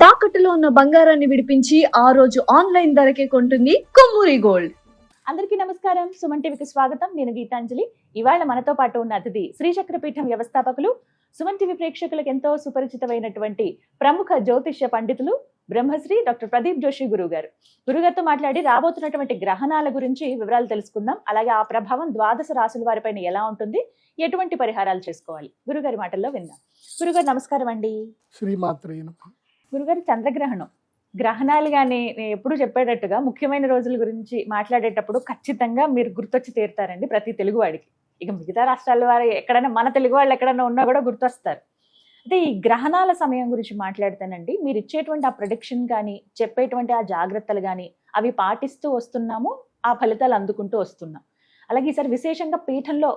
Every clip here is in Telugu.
తాకట్టులో ఉన్న బంగారాన్ని విడిపించి ఆ రోజు ఆన్లైన్ ధరకే కొంటుంది కొమ్మూరి గోల్డ్. అందరికీ నమస్కారం. సుమన్ టీవీకి స్వాగతం. నేను గీతాంజలి. ఇవాళ మనతో పాటు ఉన్న అతిథి శ్రీచక్రపీఠం వ్యవస్థాపకులు, సుమన్ టీవీ ప్రేక్షకులకు ఎంతో సుపరిచితమైనటువంటి ప్రముఖ జ్యోతిష్య పండితులు బ్రహ్మశ్రీ డాక్టర్ ప్రదీప్ జోషి గురువు గారు. గురుగారితో మాట్లాడి రాబోతున్నటువంటి గ్రహణాల గురించి వివరాలు తెలుసుకుందాం. అలాగే ఆ ప్రభావం ద్వాదశ రాశుల వారిపైన ఎలా ఉంటుంది, ఎటువంటి పరిహారాలు చేసుకోవాలి, గురుగారి మాటల్లో విందాం. గురుగారు నమస్కారం అండి. శ్రీమాత్రే నమః. గురుగారు, చంద్రగ్రహణం, గ్రహణాలు కానీ నేను ఎప్పుడు చెప్పేటట్టుగా ముఖ్యమైన రోజుల గురించి మాట్లాడేటప్పుడు ఖచ్చితంగా మీరు గుర్తొచ్చి తీరుతారండి ప్రతి తెలుగువాడికి. ఇక మిగతా రాష్ట్రాల వారు ఎక్కడైనా, మన తెలుగు వాళ్ళు ఎక్కడైనా ఉన్నా కూడా గుర్తొస్తారు. అంటే ఈ గ్రహణాల సమయం గురించి మాట్లాడితేనండి, మీరు ఇచ్చేటువంటి ఆ ప్రొడిక్షన్ కానీ, చెప్పేటువంటి ఆ జాగ్రత్తలు కానీ, అవి పాటిస్తూ వస్తున్నాము, ఆ ఫలితాలు అందుకుంటూ వస్తున్నాం. అలాగే ఈసారి విశేషంగా పీఠంలో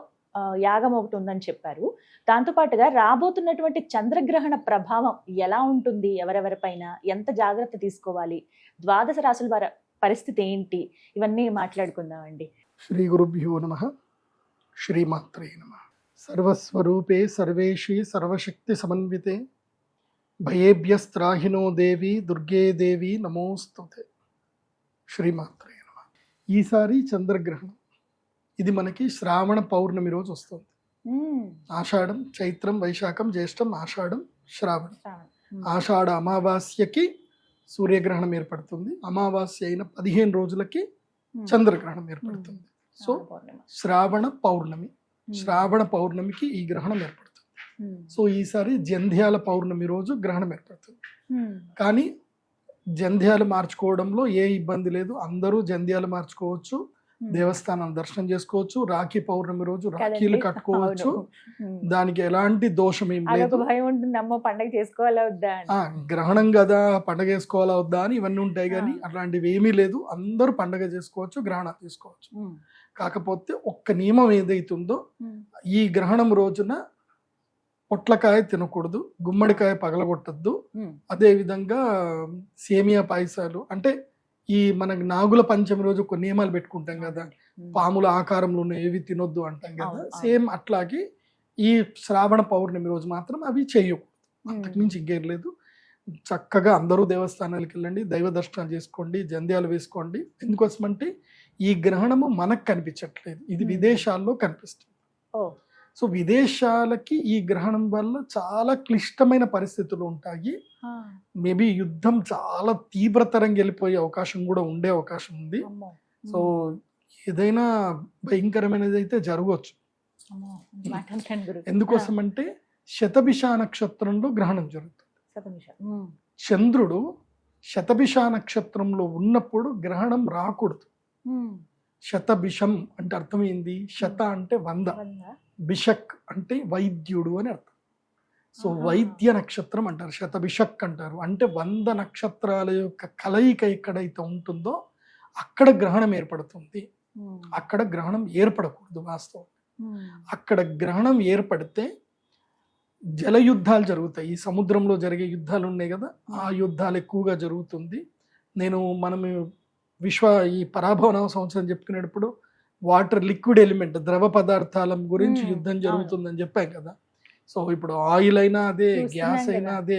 యాగం ఒకటి ఉందని చెప్పారు. దాంతోపాటుగా రాబోతున్నటువంటి చంద్రగ్రహణ ప్రభావం ఎలా ఉంటుంది, ఎవరెవరిపైన ఎంత జాగ్రత్త తీసుకోవాలి, ద్వాదశ రాశుల వారి పరిస్థితి ఏంటి, ఇవన్నీ మాట్లాడుకుందామండి. శ్రీ గురుభ్యో నమః. శ్రీమాత్రే నమః. సర్వస్వరూపే సర్వేషి సర్వశక్తి సమన్వితే భయేభ్యస్త్రాహినో దేవి దుర్గే దేవి నమోస్తుతే. శ్రీమాత్రే నమః. ఈసారి చంద్రగ్రహణం ఇది మనకి శ్రావణ పౌర్ణమి రోజు వస్తుంది. ఆషాఢం, చైత్రం, వైశాఖం, జ్యేష్టం, ఆషాఢం, శ్రావణం. ఆషాఢ అమావాస్యకి సూర్యగ్రహణం ఏర్పడుతుంది. అమావాస్య అయిన 15 రోజులకి చంద్రగ్రహణం ఏర్పడుతుంది. సో శ్రావణ పౌర్ణమి, శ్రావణ పౌర్ణమికి ఈ గ్రహణం ఏర్పడుతుంది. సో ఈసారి జంధ్యాల పౌర్ణమి రోజు గ్రహణం ఏర్పడుతుంది. కానీ జంధ్యాలు మార్చుకోవడంలో ఏ ఇబ్బంది లేదు. అందరూ జంధ్యాలు మార్చుకోవచ్చు, దేవస్థానం దర్శనం చేసుకోవచ్చు, రాఖీ పౌర్ణమి రోజు రాఖీలు కట్టుకోవచ్చు. దానికి ఎలాంటి దోషం ఏం లేదు. భయం ఉంటుంది, అమ్మో పండగ చేసుకోవాలా వద్దా, గ్రహణం కదా పండగ చేసుకోవాలా వద్దా అని ఇవన్నీ ఉంటాయి. కానీ అట్లాంటివి ఏమీ లేదు. అందరూ పండగ చేసుకోవచ్చు, గ్రహణం తీసుకోవచ్చు. కాకపోతే ఒక్క నియమం ఏదైతుందో, ఈ గ్రహణం రోజున పొట్లకాయ తినకూడదు, గుమ్మడికాయ పగలగొట్టద్దు. అదే విధంగా సేమియా పాయసాలు, అంటే ఈ మనకి నాగుల పంచమి రోజు కొన్ని నియమాలు పెట్టుకుంటాం కదా, పాముల ఆకారంలో ఏవి తినొద్దు అంటాం కదా, సేమ్ అట్లాగే ఈ శ్రావణ పౌర్ణమి రోజు మాత్రం అవి చేయకూడదు. అంతకుమించి ఇంకేం లేదు. చక్కగా అందరూ దేవస్థానాలకు వెళ్ళండి, దైవ దర్శనాలు చేసుకోండి, జంధ్యాలు వేసుకోండి. ఎందుకోసమంటే ఈ గ్రహణము మనకు కనిపించట్లేదు, ఇది విదేశాల్లో కనిపిస్తుంది. సో విదేశాలకి ఈ గ్రహణం వల్ల చాలా క్లిష్టమైన పరిస్థితులు ఉంటాయి. మేబీ యుద్ధం చాలా తీవ్రతరంగా వెళ్ళిపోయే అవకాశం కూడా ఉండే అవకాశం ఉంది. సో ఏదైనా భయంకరమైనది అయితే జరగవచ్చు. ఎందుకోసం అంటే శతభిష నక్షత్రంలో గ్రహణం జరుగుతుంది. చంద్రుడు శతభిష నక్షత్రంలో ఉన్నప్పుడు గ్రహణం రాకూడదు. శతభిషం అంటే అర్థం ఏంది? శత అంటే 100, బిషక్ అంటే వైద్యుడు అని అర్థం. సో వైద్య నక్షత్రం అంటారు, శతభిషక్ అంటారు. అంటే 100 నక్షత్రాల యొక్క కలయిక ఎక్కడైతే ఉంటుందో అక్కడ గ్రహణం ఏర్పడుతుంది. అక్కడ గ్రహణం ఏర్పడకూడదు వాస్తవం. అక్కడ గ్రహణం ఏర్పడితే జల యుద్ధాలు జరుగుతాయి. ఈ సముద్రంలో జరిగే యుద్ధాలు ఉన్నాయి కదా, ఆ యుద్ధాలు ఎక్కువగా జరుగుతుంది. మనం ఈ పరాభవన సంవత్సరం చెప్పుకునేటప్పుడు వాటర్ లిక్విడ్ ఎలిమెంట్, ద్రవ పదార్థాల గురించి యుద్ధం జరుగుతుందని చెప్పాం కదా. సో ఇప్పుడు ఆయిల్ అయినా అదే, గ్యాస్ అయినా అదే,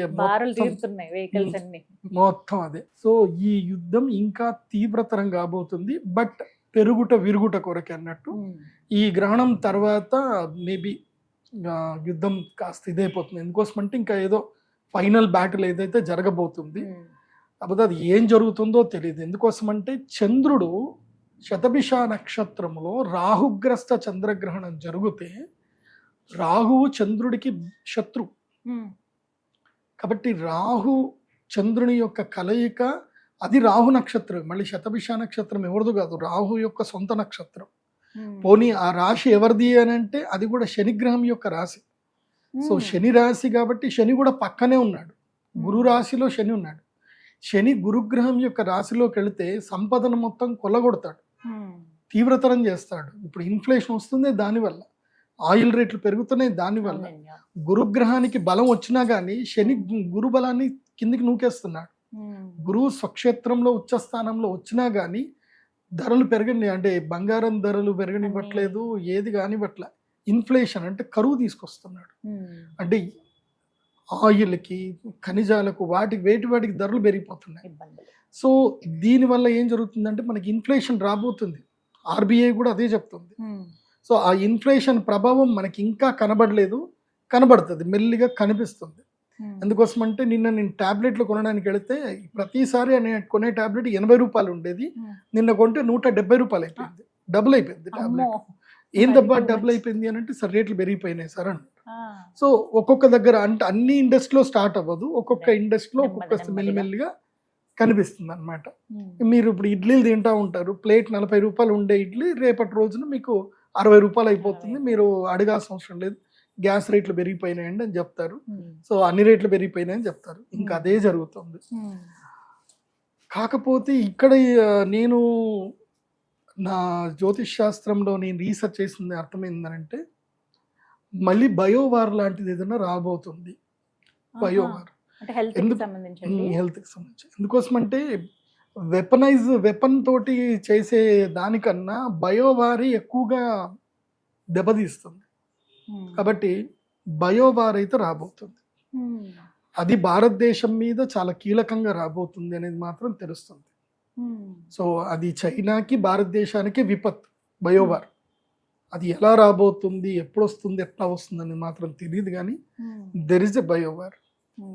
మొత్తం అదే. సో ఈ యుద్ధం ఇంకా తీవ్రతరం కాబోతుంది. బట్ పెరుగుట విరుగుట కొరకే అన్నట్టు ఈ గ్రహణం తర్వాత మేబీ యుద్ధం కాస్త ఇదైపోతుంది. ఎందుకోసమంటే ఇంకా ఏదో ఫైనల్ బ్యాటిల్ ఏదైతే జరగబోతుంది, కాకపోతే అది ఏం జరుగుతుందో తెలియదు. ఎందుకోసమంటే చంద్రుడు శతభిష నక్షత్రంలో రాహుగ్రస్త చంద్రగ్రహణం జరిగితే రాహువు చంద్రుడికి శత్రు. కాబట్టి రాహు చంద్రుని యొక్క కలయిక, అది రాహు నక్షత్రం. మళ్ళీ శతభిష నక్షత్రం ఎవరిది కాదు, రాహు యొక్క సొంత నక్షత్రం. పోనీ ఆ రాశి ఎవరిది అని అంటే అది కూడా శనిగ్రహం యొక్క రాశి. సో శని రాశి కాబట్టి శని కూడా పక్కనే ఉన్నాడు, గురు రాశిలో శని ఉన్నాడు. శని గురుగ్రహం యొక్క రాశిలోకి వెళితే సంపదను మొత్తం కొల్లగొడతాడు, తీవ్రతరం చేస్తాడు. ఇప్పుడు ఇన్ఫ్లేషన్ వస్తుంది దానివల్ల, ఆయిల్ రేట్లు పెరుగుతున్నాయి దానివల్ల. గురుగ్రహానికి బలం వచ్చినా కానీ శని గురు బలాన్ని కిందికి నూకేస్తున్నాడు. గురువు స్వక్షేత్రంలో ఉచ్చస్థానంలో వచ్చినా కానీ ధరలు పెరగని, అంటే బంగారం ధరలు పెరగనివ్వట్లేదు, ఏది కానివ్వట్లే. ఇన్ఫ్లేషన్ అంటే కరువు తీసుకొస్తున్నాడు. అంటే ఆయిల్కి, ఖనిజాలకు, వాటికి ధరలు పెరిగిపోతున్నాయి. ఇబ్బందులు. సో దీనివల్ల ఏం జరుగుతుందంటే మనకి ఇన్ఫ్లేషన్ రాబోతుంది. ఆర్బీఐ కూడా అదే చెప్తుంది. సో ఆ ఇన్ఫ్లేషన్ ప్రభావం మనకి ఇంకా కనబడలేదు, కనబడుతుంది, మెల్లిగా కనిపిస్తుంది. ఎందుకోసం అంటే నిన్న నేను ట్యాబ్లెట్లు కొనడానికి వెళితే ప్రతిసారి కొనే ట్యాబ్లెట్ 80 రూపాయలు ఉండేది, నిన్న కొంటే 170 రూపాయలు అయిపోయింది, డబుల్ అయిపోయింది ట్యాబ్లెట్. ఏం దబ్బా డబుల్ అయిపోయింది అని అంటే సార్ రేట్లు పెరిగిపోయినాయి సార్ అన్నారు. సో ఒక్కొక్క దగ్గర అంటే అన్ని ఇండస్ట్రీలో స్టార్ట్ అవ్వదు, ఒక్కొక్క ఇండస్ట్రీలో ఒక్కొక్క మెల్లిమెల్లిగా కనిపిస్తుంది అనమాట. మీరు ఇప్పుడు ఇడ్లీలు తింటా ఉంటారు, ప్లేట్ 40 రూపాయలు ఉండే ఇడ్లీ రేపటి రోజున మీకు 60 రూపాయలు అయిపోతుంది, మీరు అడగాల్సిన అవసరం లేదు, గ్యాస్ రేట్లు పెరిగిపోయినాయండి అని చెప్తారు. సో అన్ని రేట్లు పెరిగిపోయినాయని చెప్తారు. ఇంకా అదే జరుగుతుంది. కాకపోతే ఇక్కడ నేను నా జ్యోతిష్ శాస్త్రంలో నేను రీసెర్చ్ చేసింది అర్థమైందనంటే మళ్ళీ బయోవార్ లాంటిది ఏదైనా రాబోతుంది. బయోవార్ హెల్త్కి సంబంధించి ఎందుకోసం అంటే వెపన్ తోటి చేసే దానికన్నా బయోవారి ఎక్కువగా దెబ్బతీస్తుంది. కాబట్టి బయోవార్ అయితే రాబోతుంది. అది భారతదేశం మీద చాలా కీలకంగా రాబోతుంది అనేది మాత్రం తెలుస్తుంది. సో అది చైనాకి భారతదేశానికి విపత్తు బయోవార్. అది ఎలా రాబోతుంది, ఎప్పుడు వస్తుంది, ఎట్లా వస్తుంది అనేది మాత్రం తెలియదు, కానీ దెర్ ఇస్ ఎ బయోవార్.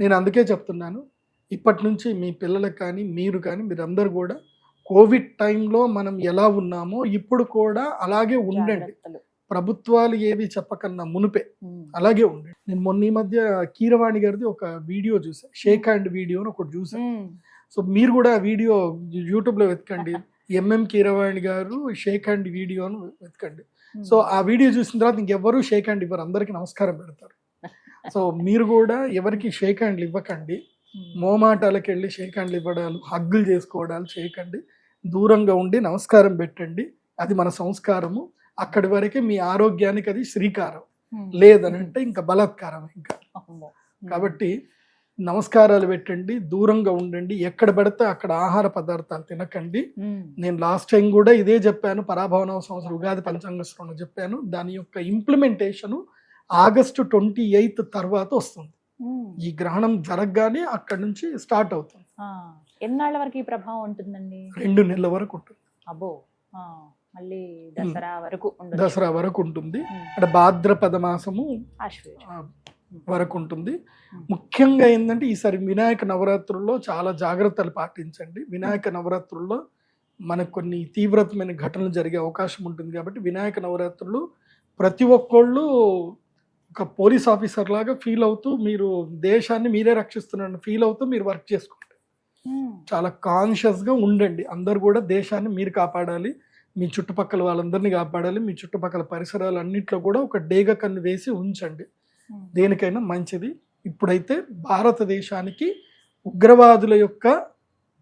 నేను అందుకే చెప్తున్నాను, ఇప్పటి నుంచి మీ పిల్లలకు కానీ మీరు కానీ మీరందరూ కూడా కోవిడ్ టైంలో మనం ఎలా ఉన్నామో ఇప్పుడు కూడా అలాగే ఉండండి. ప్రభుత్వాలు ఏవి చెప్పకన్నా మునిపే అలాగే ఉండండి. నేను మొన్న ఈ మధ్య కీరవాణి గారిది ఒక వీడియో చూసాను, షేక్ హ్యాండ్ వీడియో అని ఒకటి చూసాను. సో మీరు కూడా ఆ వీడియో యూట్యూబ్లో వెతకండి, ఎంఎం కీరవాణి గారు షేక్ హ్యాండ్ వీడియో అని వెతకండి. సో ఆ వీడియో చూసిన తర్వాత ఇంకెవ్వరూ షేక్ హ్యాండ్ ఇవ్వరు, అందరికీ నమస్కారం పెడతారు. సో మీరు కూడా ఎవరికి షేక్ హ్యాండ్లు ఇవ్వకండి, మోమాటాలకు వెళ్ళి షేక్ హ్యాండ్లు ఇవ్వడాలు, హగ్గులు చేసుకోవడాలు చేయకండి, దూరంగా ఉండి నమస్కారం పెట్టండి. అది మన సంస్కారము. అక్కడి వరకే మీ ఆరోగ్యానికి అది శ్రీకారం, లేదనంటే ఇంకా బలాత్కారం ఇంకా. కాబట్టి నమస్కారాలు పెట్టండి, దూరంగా ఉండండి, ఎక్కడ పడితే అక్కడ ఆహార పదార్థాలు తినకండి. నేను లాస్ట్ టైం కూడా ఇదే చెప్పాను, పరాభవనవ సంవత్సరం ఉగాది పంచాంగ శ్రవణం చెప్పాను. దాని యొక్క ఇంప్లిమెంటేషన్ ఆగస్టు 28 తర్వాత వస్తుంది. ఈ గ్రహణం జరగగానే అక్కడి నుంచి స్టార్ట్ అవుతుంది. ఎన్నాళ్ళ వరకు ఈ ప్రభావం ఉంటుందండి? 2 నెలల వరకు ఉంటుంది. అబ్బో, మళ్ళీ దసరా వరకు ఉంటుంది. అంటే భాద్రపద మాసము వరకు ఉంటుంది. ముఖ్యంగా ఏంటంటే ఈసారి వినాయక నవరాత్రుల్లో చాలా జాగ్రత్తలు పాటించండి. వినాయక నవరాత్రుల్లో మనకు కొన్ని తీవ్రతమైన ఘటనలు జరిగే అవకాశం ఉంటుంది. కాబట్టి వినాయక నవరాత్రులు ప్రతి ఒక్కళ్ళు ఒక పోలీస్ ఆఫీసర్ లాగా ఫీల్ అవుతూ, మీరు దేశాన్ని మీరే రక్షిస్తున్న ఫీల్ అవుతూ మీరు వర్క్ చేసుకోండి. చాలా కాన్షియస్గా ఉండండి. అందరు కూడా దేశాన్ని మీరు కాపాడాలి, మీ చుట్టుపక్కల వాళ్ళందరినీ కాపాడాలి, మీ చుట్టుపక్కల పరిసరాలు అన్నింటిలో కూడా ఒక డేగ కన్ను వేసి ఉంచండి, దేనికైనా మంచిది. ఇప్పుడైతే భారతదేశానికి ఉగ్రవాదుల యొక్క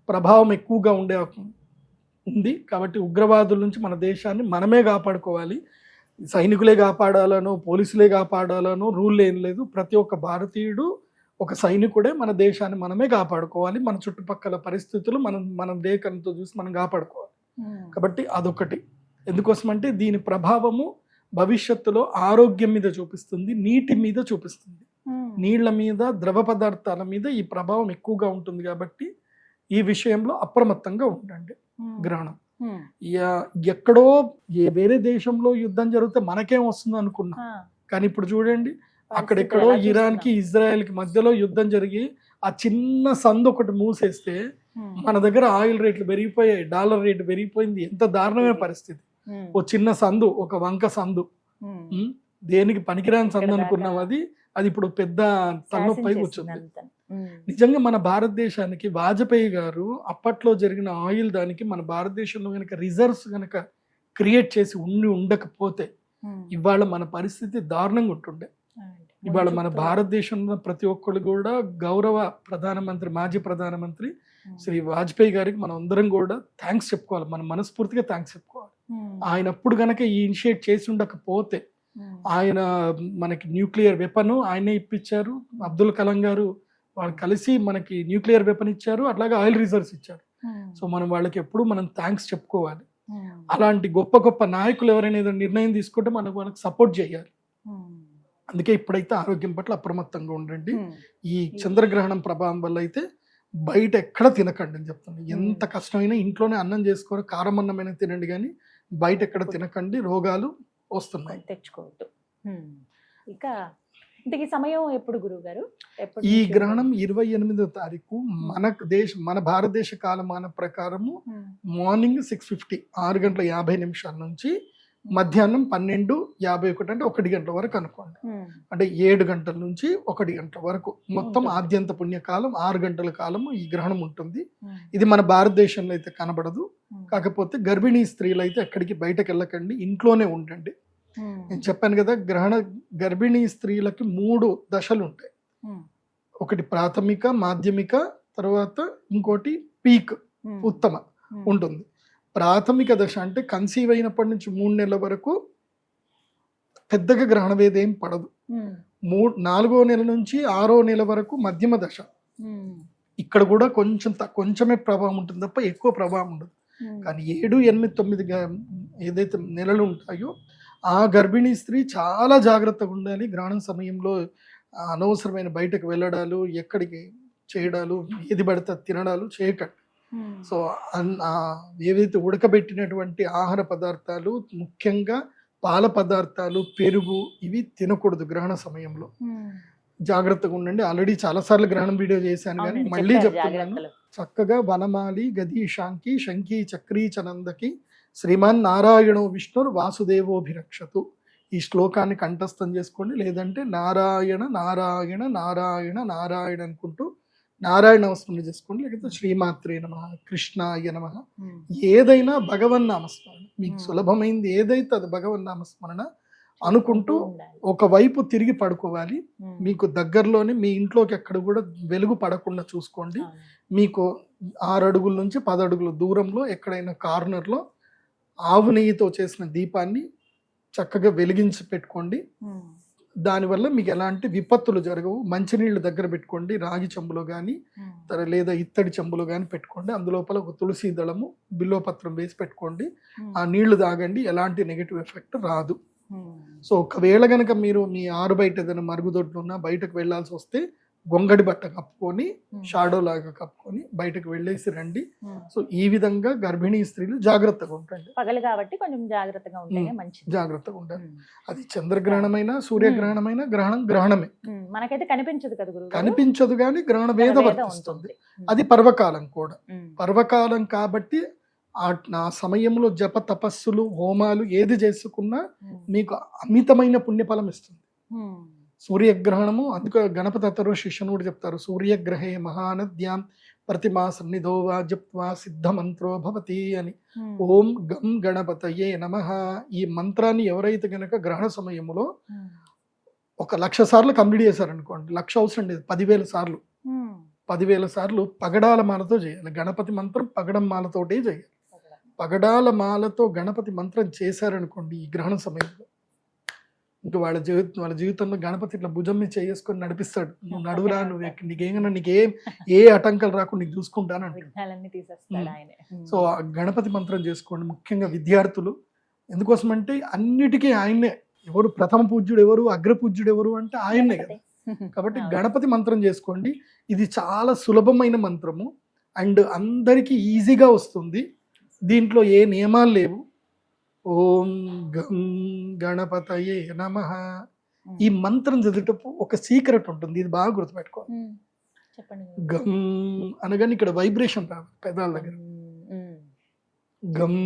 ప్రభావం ఎక్కువగా ఉంది. కాబట్టి ఉగ్రవాదుల నుంచి మన దేశాన్ని మనమే కాపాడుకోవాలి. సైనికులే కాపాడాలనో పోలీసులే కాపాడాలనో రూల్ ఏం లేదు. ప్రతి ఒక్క భారతీయుడు ఒక సైనికుడే. మన దేశాన్ని మనమే కాపాడుకోవాలి. మన చుట్టుపక్కల పరిస్థితులు మనం దేకంతో చూసి మనం కాపాడుకోవాలి. కాబట్టి అదొకటి. ఎందుకోసం అంటే దీని ప్రభావము భవిష్యత్తులో ఆరోగ్యం మీద చూపిస్తుంది, నీటి మీద చూపిస్తుంది, నీళ్ల మీద, ద్రవ పదార్థాల మీద ఈ ప్రభావం ఎక్కువగా ఉంటుంది. కాబట్టి ఈ విషయంలో అప్రమత్తంగా ఉండండి. గ్రహణం ఎక్కడో వేరే దేశంలో యుద్ధం జరిగితే మనకేం వస్తుంది అనుకున్నాం, కానీ ఇప్పుడు చూడండి అక్కడెక్కడో ఇరాన్కి ఇజ్రాయెల్కి మధ్యలో యుద్ధం జరిగి ఆ చిన్న సందు ఒకటి మూసేస్తే మన దగ్గర ఆయిల్ రేట్లు పెరిగిపోయాయి, డాలర్ రేటు పెరిగిపోయింది. ఎంత దారుణమైన పరిస్థితి. ఓ చిన్న సందు, ఒక వంక సందు, దేనికి పనికిరాని సందు అనుకున్నాం, అది ఇప్పుడు పెద్ద తలనొప్పై కూర్చుంది. నిజంగా మన భారతదేశానికి వాజ్పేయి గారు అప్పట్లో జరిగిన ఆయిల్ దానికి మన భారతదేశంలో కనుక రిజర్వ్స్ కనుక క్రియేట్ చేసి ఉండకపోతే ఇవాళ మన పరిస్థితి దారుణంగా ఉంటుండే. ఇవాళ మన భారతదేశంలో ప్రతి ఒక్కళ్ళు కూడా గౌరవ ప్రధానమంత్రి, మాజీ ప్రధానమంత్రి శ్రీ వాజ్పేయి గారికి మనం అందరం కూడా థ్యాంక్స్ చెప్పుకోవాలి, మనం మనస్ఫూర్తిగా థ్యాంక్స్ చెప్పుకోవాలి. ఆయన అప్పుడు కనుక ఈ ఇనిషియేట్ చేసి ఉండకపోతే, ఆయన మనకి న్యూక్లియర్ వెపన్ ఆయనే ఇప్పించారు, అబ్దుల్ కలాం గారు వాళ్ళు కలిసి మనకి న్యూక్లియర్ వెపన్ ఇచ్చారు, అట్లాగే ఆయిల్ రిజర్వ్స్ ఇచ్చారు. సో మనం వాళ్ళకి ఎప్పుడు మనం థ్యాంక్స్ చెప్పుకోవాలి. అలాంటి గొప్ప గొప్ప నాయకులు ఎవరైనా ఏదైనా నిర్ణయం తీసుకుంటే వాళ్ళకి సపోర్ట్ చేయాలి. అందుకే ఇప్పుడైతే ఆరోగ్యం పట్ల అప్రమత్తంగా ఉండండి. ఈ చంద్రగ్రహణం ప్రభావం వల్ల అయితే బయట ఎక్కడ తినకండి అని చెప్తాను. ఎంత కష్టమైనా ఇంట్లోనే అన్నం చేసుకొని కారం అన్నమైనా తినండి, కానీ బయట ఎక్కడ తినకండి, రోగాలు వస్తున్నాయి. తెచ్చుకోవద్దు. ఇక ఇంతకీ సమయం ఎప్పుడు గురువు గారు? ఈ గ్రహణం 28వ తారీఖు మన భారతదేశ కాలమాన ప్రకారము మార్నింగ్ 6:50 6:50 నుంచి మధ్యాహ్నం 12:51 అంటే 1 గంటల వరకు అనుకోండి. అంటే 7 గంటల నుంచి 1 గంటల వరకు మొత్తం ఆద్యంత పుణ్యకాలం 6 గంటల కాలము ఈ గ్రహణం ఉంటుంది. ఇది మన భారతదేశంలో అయితే కనబడదు. కాకపోతే గర్భిణీ స్త్రీలు అయితే ఎక్కడికి బయటకు వెళ్ళకండి, ఇంట్లోనే ఉండండి. నేను చెప్పాను కదా, గర్భిణీ స్త్రీలకి 3 దశలు ఉంటాయి. ఒకటి ప్రాథమిక, మాధ్యమిక, తర్వాత ఇంకోటి పీక్ ఉత్తమ ఉంటుంది. ప్రాథమిక దశ అంటే కన్సీవ్ అయినప్పటి నుంచి 3 నెలల వరకు పెద్దగా గ్రహణ వేద ఏం పడదు. 4వ నెల నుంచి 6వ నెల వరకు మధ్యమ దశ. ఇక్కడ కూడా కొంచెమే ప్రభావం ఉంటుంది తప్ప ఎక్కువ ప్రభావం ఉండదు. కానీ 7, 8, 9 ఏదైతే నెలలు ఉంటాయో ఆ గర్భిణీ స్త్రీ చాలా జాగ్రత్తగా ఉండాలి. గ్రహణం సమయంలో అనవసరమైన బయటకు వెళ్ళడాలు, ఎక్కడికి చేయడాలు, ఏది పడితే తినడాలు చేయకండి. సో ఏవైతే ఉడకబెట్టినటువంటి ఆహార పదార్థాలు, ముఖ్యంగా పాల పదార్థాలు, పెరుగు, ఇవి తినకూడదు గ్రహణ సమయంలో. జాగ్రత్తగా ఉండండి. ఆల్రెడీ చాలాసార్లు గ్రహణం వీడియో చేశాను, కానీ మళ్ళీ చెప్తున్నాను. చక్కగా వనమాలి గదీశాంకి శంఖీ చక్రీ చనందకి శ్రీమాన్ నారాయణో విష్ణుర్ వాసుదేవోభిరక్షతు. ఈ శ్లోకాన్ని కంఠస్థం చేసుకోండి. లేదంటే నారాయణ నారాయణ నారాయణ నారాయణ అనుకుంటూ నారాయణ నామస్మరణ చేసుకోండి. లేకపోతే శ్రీమాత్రే నమః, కృష్ణాయ నమః, ఏదైనా భగవన్ నామస్మరణ మీకు సులభమైంది ఏదైతే అది భగవన్ నామస్మరణ అనుకుంటూ ఒకవైపు తిరిగి పడుకోవాలి. మీకు దగ్గరలోనే మీ ఇంట్లోకి ఎక్కడ కూడా వెలుగు పడకుండా చూసుకోండి. మీకు 6 అడుగుల నుంచి 10 అడుగుల దూరంలో ఎక్కడైనా కార్నర్లో ఆవు నెయ్యితో చేసిన దీపాన్ని చక్కగా వెలిగించి పెట్టుకోండి. దానివల్ల మీకు ఎలాంటి విపత్తులు జరగవు. మంచినీళ్ళు దగ్గర పెట్టుకోండి, రాగి చెంబులో కానీ లేదా ఇత్తడి చెంబులో కానీ పెట్టుకోండి. అందులోపల ఒక తులసి దళము, బిల్వపత్రం వేసి పెట్టుకోండి. ఆ నీళ్లు తాగండి, ఎలాంటి నెగిటివ్ ఎఫెక్ట్ రాదు. సో ఒకవేళ కనుక మీరు మీ ఆరు బయట ఏదైనా మరుగుదొడ్లు ఉన్నా బయటకు వెళ్ళాల్సి వస్తే గొంగడి బట్ట కప్పుకొని, షాడో లాగా కప్పుకొని బయటకు వెళ్ళేసి రండి. సో ఈ విధంగా గర్భిణీ స్త్రీలు జాగ్రత్తగా ఉంటాయి. పగలు కాబట్టి కొంచెం జాగ్రత్తగా ఉంటేనే మంచిది. జాగ్రత్తగా ఉండాలి. అది చంద్రగ్రహణమైనా సూర్యగ్రహణమైనా గ్రహణమే. మనకైతే కనిపించదు కదా గురువు, కనిపించదు, కానీ గ్రహణ వేద వర్తిస్తుంది. అది పర్వకాలం కూడా. పర్వకాలం కాబట్టి ఆ సమయంలో జప తపస్సులు, హోమాలు ఏది చేసుకున్నా మీకు అమితమైన పుణ్యఫలం ఇస్తుంది. సూర్యగ్రహణము, అందుకే గణపతి అతరు శిష్యును కూడా చెప్తారు, సూర్యగ్రహే మహానద్యాం ప్రతిమాస నిధోవా జప్వా సిద్ధ మంత్రో భవతి అని. ఓం గం గణపతయే నమః. ఈ మంత్రాన్ని ఎవరైతే గనక గ్రహణ సమయంలో 1,00,000 సార్లు కంప్లీట్ చేశారనుకోండి, 1,00,000 అవసరం లేదు, 10,000 సార్లు 10,000 సార్లు పగడాల మాలతో చేయాలి. గణపతి మంత్రం పగడం మాలతోటే చేయాలి. పగడాల మాలతో గణపతి మంత్రం చేశారనుకోండి ఈ గ్రహణ సమయంలో, ఇంకా వాళ్ళ జీవితంలో గణపతి ఇట్లా భుజం మీద చేసుకొని నడిపిస్తాడు. నువ్వు నడువురా, నువ్వు నీకేం ఏ ఆటంకాలు రాకుండా నీకు చూసుకుంటాను. సో ఆ గణపతి మంత్రం చేసుకోండి. ముఖ్యంగా విద్యార్థులు. ఎందుకోసం అంటే అన్నిటికీ ఆయన్నే. ఎవరు ప్రథమ పూజ్యుడు ఎవరు, అగ్ర పూజ్యుడు ఎవరు అంటే ఆయన్నే కదా. కాబట్టి గణపతి మంత్రం చేసుకోండి. ఇది చాలా సులభమైన మంత్రము అండ్ అందరికీ ఈజీగా వస్తుంది. దీంట్లో ఏ నియమాలు లేవు. ఓం గం గణపతయే నమః. ఈ మంత్రం చదివేటప్పుడు ఒక సీక్రెట్ ఉంటుంది, ఇది బాగా గుర్తుపెట్టుకోవాలి. గం అనగానే ఇక్కడ వైబ్రేషన్ రావాలి పెదాల దగ్గర. గం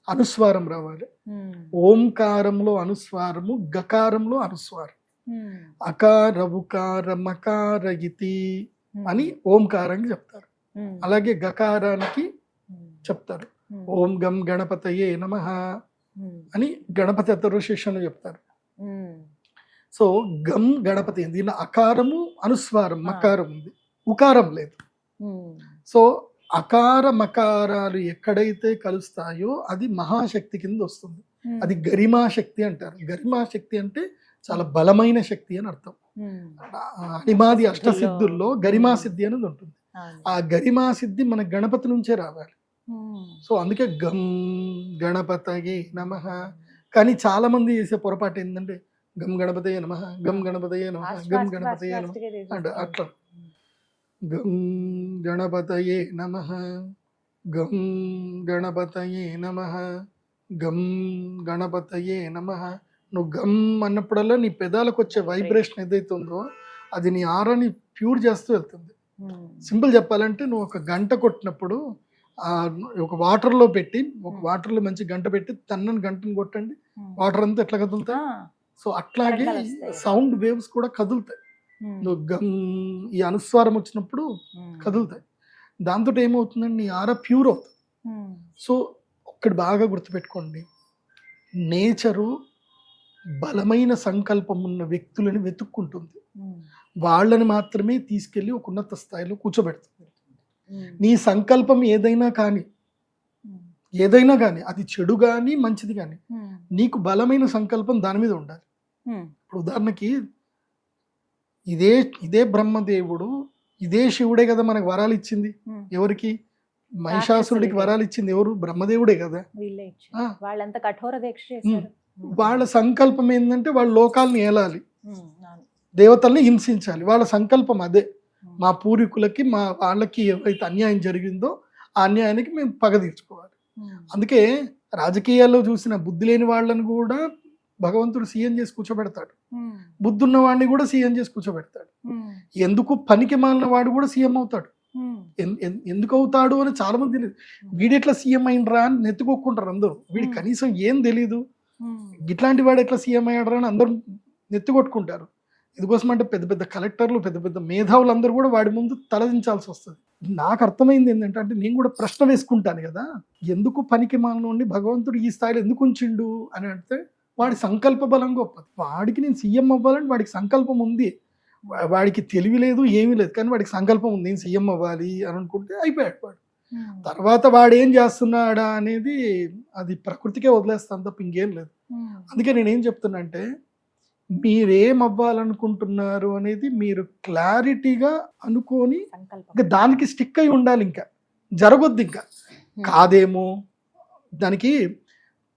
అనుస్వారం రావాలి. ఓంకారంలో అనుస్వారము, గకారంలో అనుస్వారం. అకార ఉకార మకార ఇతి అని ఓంకారానికి చెప్తారు. అలాగే గకారానికి చెప్తారు ఓం గం గణపతయే నమః అని గణపతి అతర్వశేషను చెప్తారు. సో గం గణపతి, దీనిలో అకారము అనుస్వారం మకారం ఉంది, ఉకారం లేదు. సో అకార మకారాలు ఎక్కడైతే కలుస్తాయో అది మహాశక్తి కింద వస్తుంది. అది గరిమాశక్తి అంటారు. గరిమాశక్తి అంటే చాలా బలమైన శక్తి అని అర్థం. అనిమాది అష్టసిద్ధుల్లో గరిమా సిద్ధి అనేది ఉంటుంది. ఆ గరిమా సిద్ధి మన గణపతి నుంచే రావాలి. సో అందుకే గం గణపతయే నమః. కానీ చాలా మంది చేసే పొరపాటు ఏంటంటే గం గణపతయే నమః, గం గణపతయే నమః, Fast, గం fast, గణపతయే fast, నమః fast గా అంటే చేసేస్తారు. అట్లా గం గణపతయే నమః, గం గణపతయే నమః, గం గణపతయే నమః. నువ్వు గమ్ అన్నప్పుడల్లా నీ పెదాలకు వచ్చే వైబ్రేషన్ ఏదైతే ఉందో అది నీ ఆరాని ప్యూర్ చేస్తూ వెళ్తుంది. సింపుల్ చెప్పాలంటే నువ్వు ఒక గంట కొట్టినప్పుడు ఒక వాటర్లో పెట్టి ఒక వాటర్లో మంచి గంట పెట్టి తన్నని గంటను కొట్టండి, వాటర్ అంతా ఎట్లా కదులుతాయి. సో అట్లాగే తరంగాలు వస్తాయి. సౌండ్ వేవ్స్ కూడా కదులుతాయి. నువ్వు గమ్ ఈ అనుస్వారం వచ్చినప్పుడు కదులుతాయి. దాంతో ఏమవుతుందండి, నీ ఆరా ప్యూర్ అవుతుంది. సో ఒక్కటి బాగా గుర్తుపెట్టుకోండి, నేచరు బలమైన సంకల్పం ఉన్న వ్యక్తులని వెతుక్కుంటుంది. వాళ్ళని మాత్రమే తీసుకెళ్ళి ఒక ఉన్నత స్థాయిలో కూర్చోబెడుతుంది. నీ సంకల్పం ఏదైనా కానీ అది చెడు కానీ మంచిది కానీ నీకు బలమైన సంకల్పం దాని మీద ఉండాలి. ఇప్పుడు ఉదాహరణకి ఇదే బ్రహ్మదేవుడు, ఇదే శివుడే కదా మనకు వరాలు ఇచ్చింది. ఎవరికి? మహిషాసురుడికి వరాలు ఇచ్చింది ఎవరు? బ్రహ్మదేవుడే కదా. వాళ్ళంతా కఠోర దీక్ష చేశారు. వాళ్ళ సంకల్పం ఏంటంటే వాళ్ళ లోకాలను ఏలాలి, దేవతల్ని హింసించాలి. వాళ్ళ సంకల్పం అదే. మా పూర్వీకులకి వాళ్ళకి ఎవరైతే అన్యాయం జరిగిందో ఆ అన్యాయానికి మేము పగ తీర్చుకోవాలి. అందుకే రాజకీయాల్లో చూసిన బుద్ధి లేని వాళ్ళని కూడా భగవంతుడు సీఎం చేసి కూర్చోబెడతాడు, బుద్ధి ఉన్న వాడిని కూడా సీఎం చేసి కూర్చోబెడతాడు. ఎందుకు పనికి మాలిన వాడు కూడా సీఎం అవుతాడు. ఎందుకు అవుతాడు అని చాలా మంది తెలియదు. వీడెట్లా సీఎం అయినరా అని నెత్తుకొక్కుంటారు అందరూ. వీడి కనీసం ఏం తెలీదు, ఇట్లాంటి వాడు ఎట్లా సీఎం అయ్యాడరా అని అందరూ నెత్తికొట్టుకుంటారు. ఎందుకోసం అంటే పెద్ద పెద్ద కలెక్టర్లు, పెద్ద పెద్ద మేధావులు అందరూ కూడా వాడి ముందు తలదించాల్సి వస్తుంది. నాకు అర్థమైంది ఏంటంటే, అంటే నేను కూడా ప్రశ్న వేసుకుంటాను కదా, ఎందుకు పనికి మాలను ఉండి భగవంతుడు ఈ స్థాయిలో ఎందుకు ఉంచిండు అని అంటే వాడి సంకల్ప బలం గొప్పది. వాడికి నేను సీఎం అవ్వాలని వాడికి సంకల్పం ఉంది. వాడికి తెలివి లేదు, ఏమీ లేదు, కానీ వాడికి సంకల్పం ఉంది నేను సీఎం అవ్వాలి అని అనుకుంటే అయిపోయాడు వాడు. తర్వాత వాడు ఏం చేస్తున్నాడా అనేది అది ప్రకృతికే వదిలేస్తాను తప్ప ఇంకేం లేదు. అందుకే నేనేం చెప్తున్నా అంటే, మీరేం అవ్వాలనుకుంటున్నారు అనేది మీరు క్లారిటీగా అనుకొని ఇంకా దానికి స్టిక్ అయి ఉండాలి. ఇంకా జరగొద్దు, ఇంకా కాదేమో. దానికి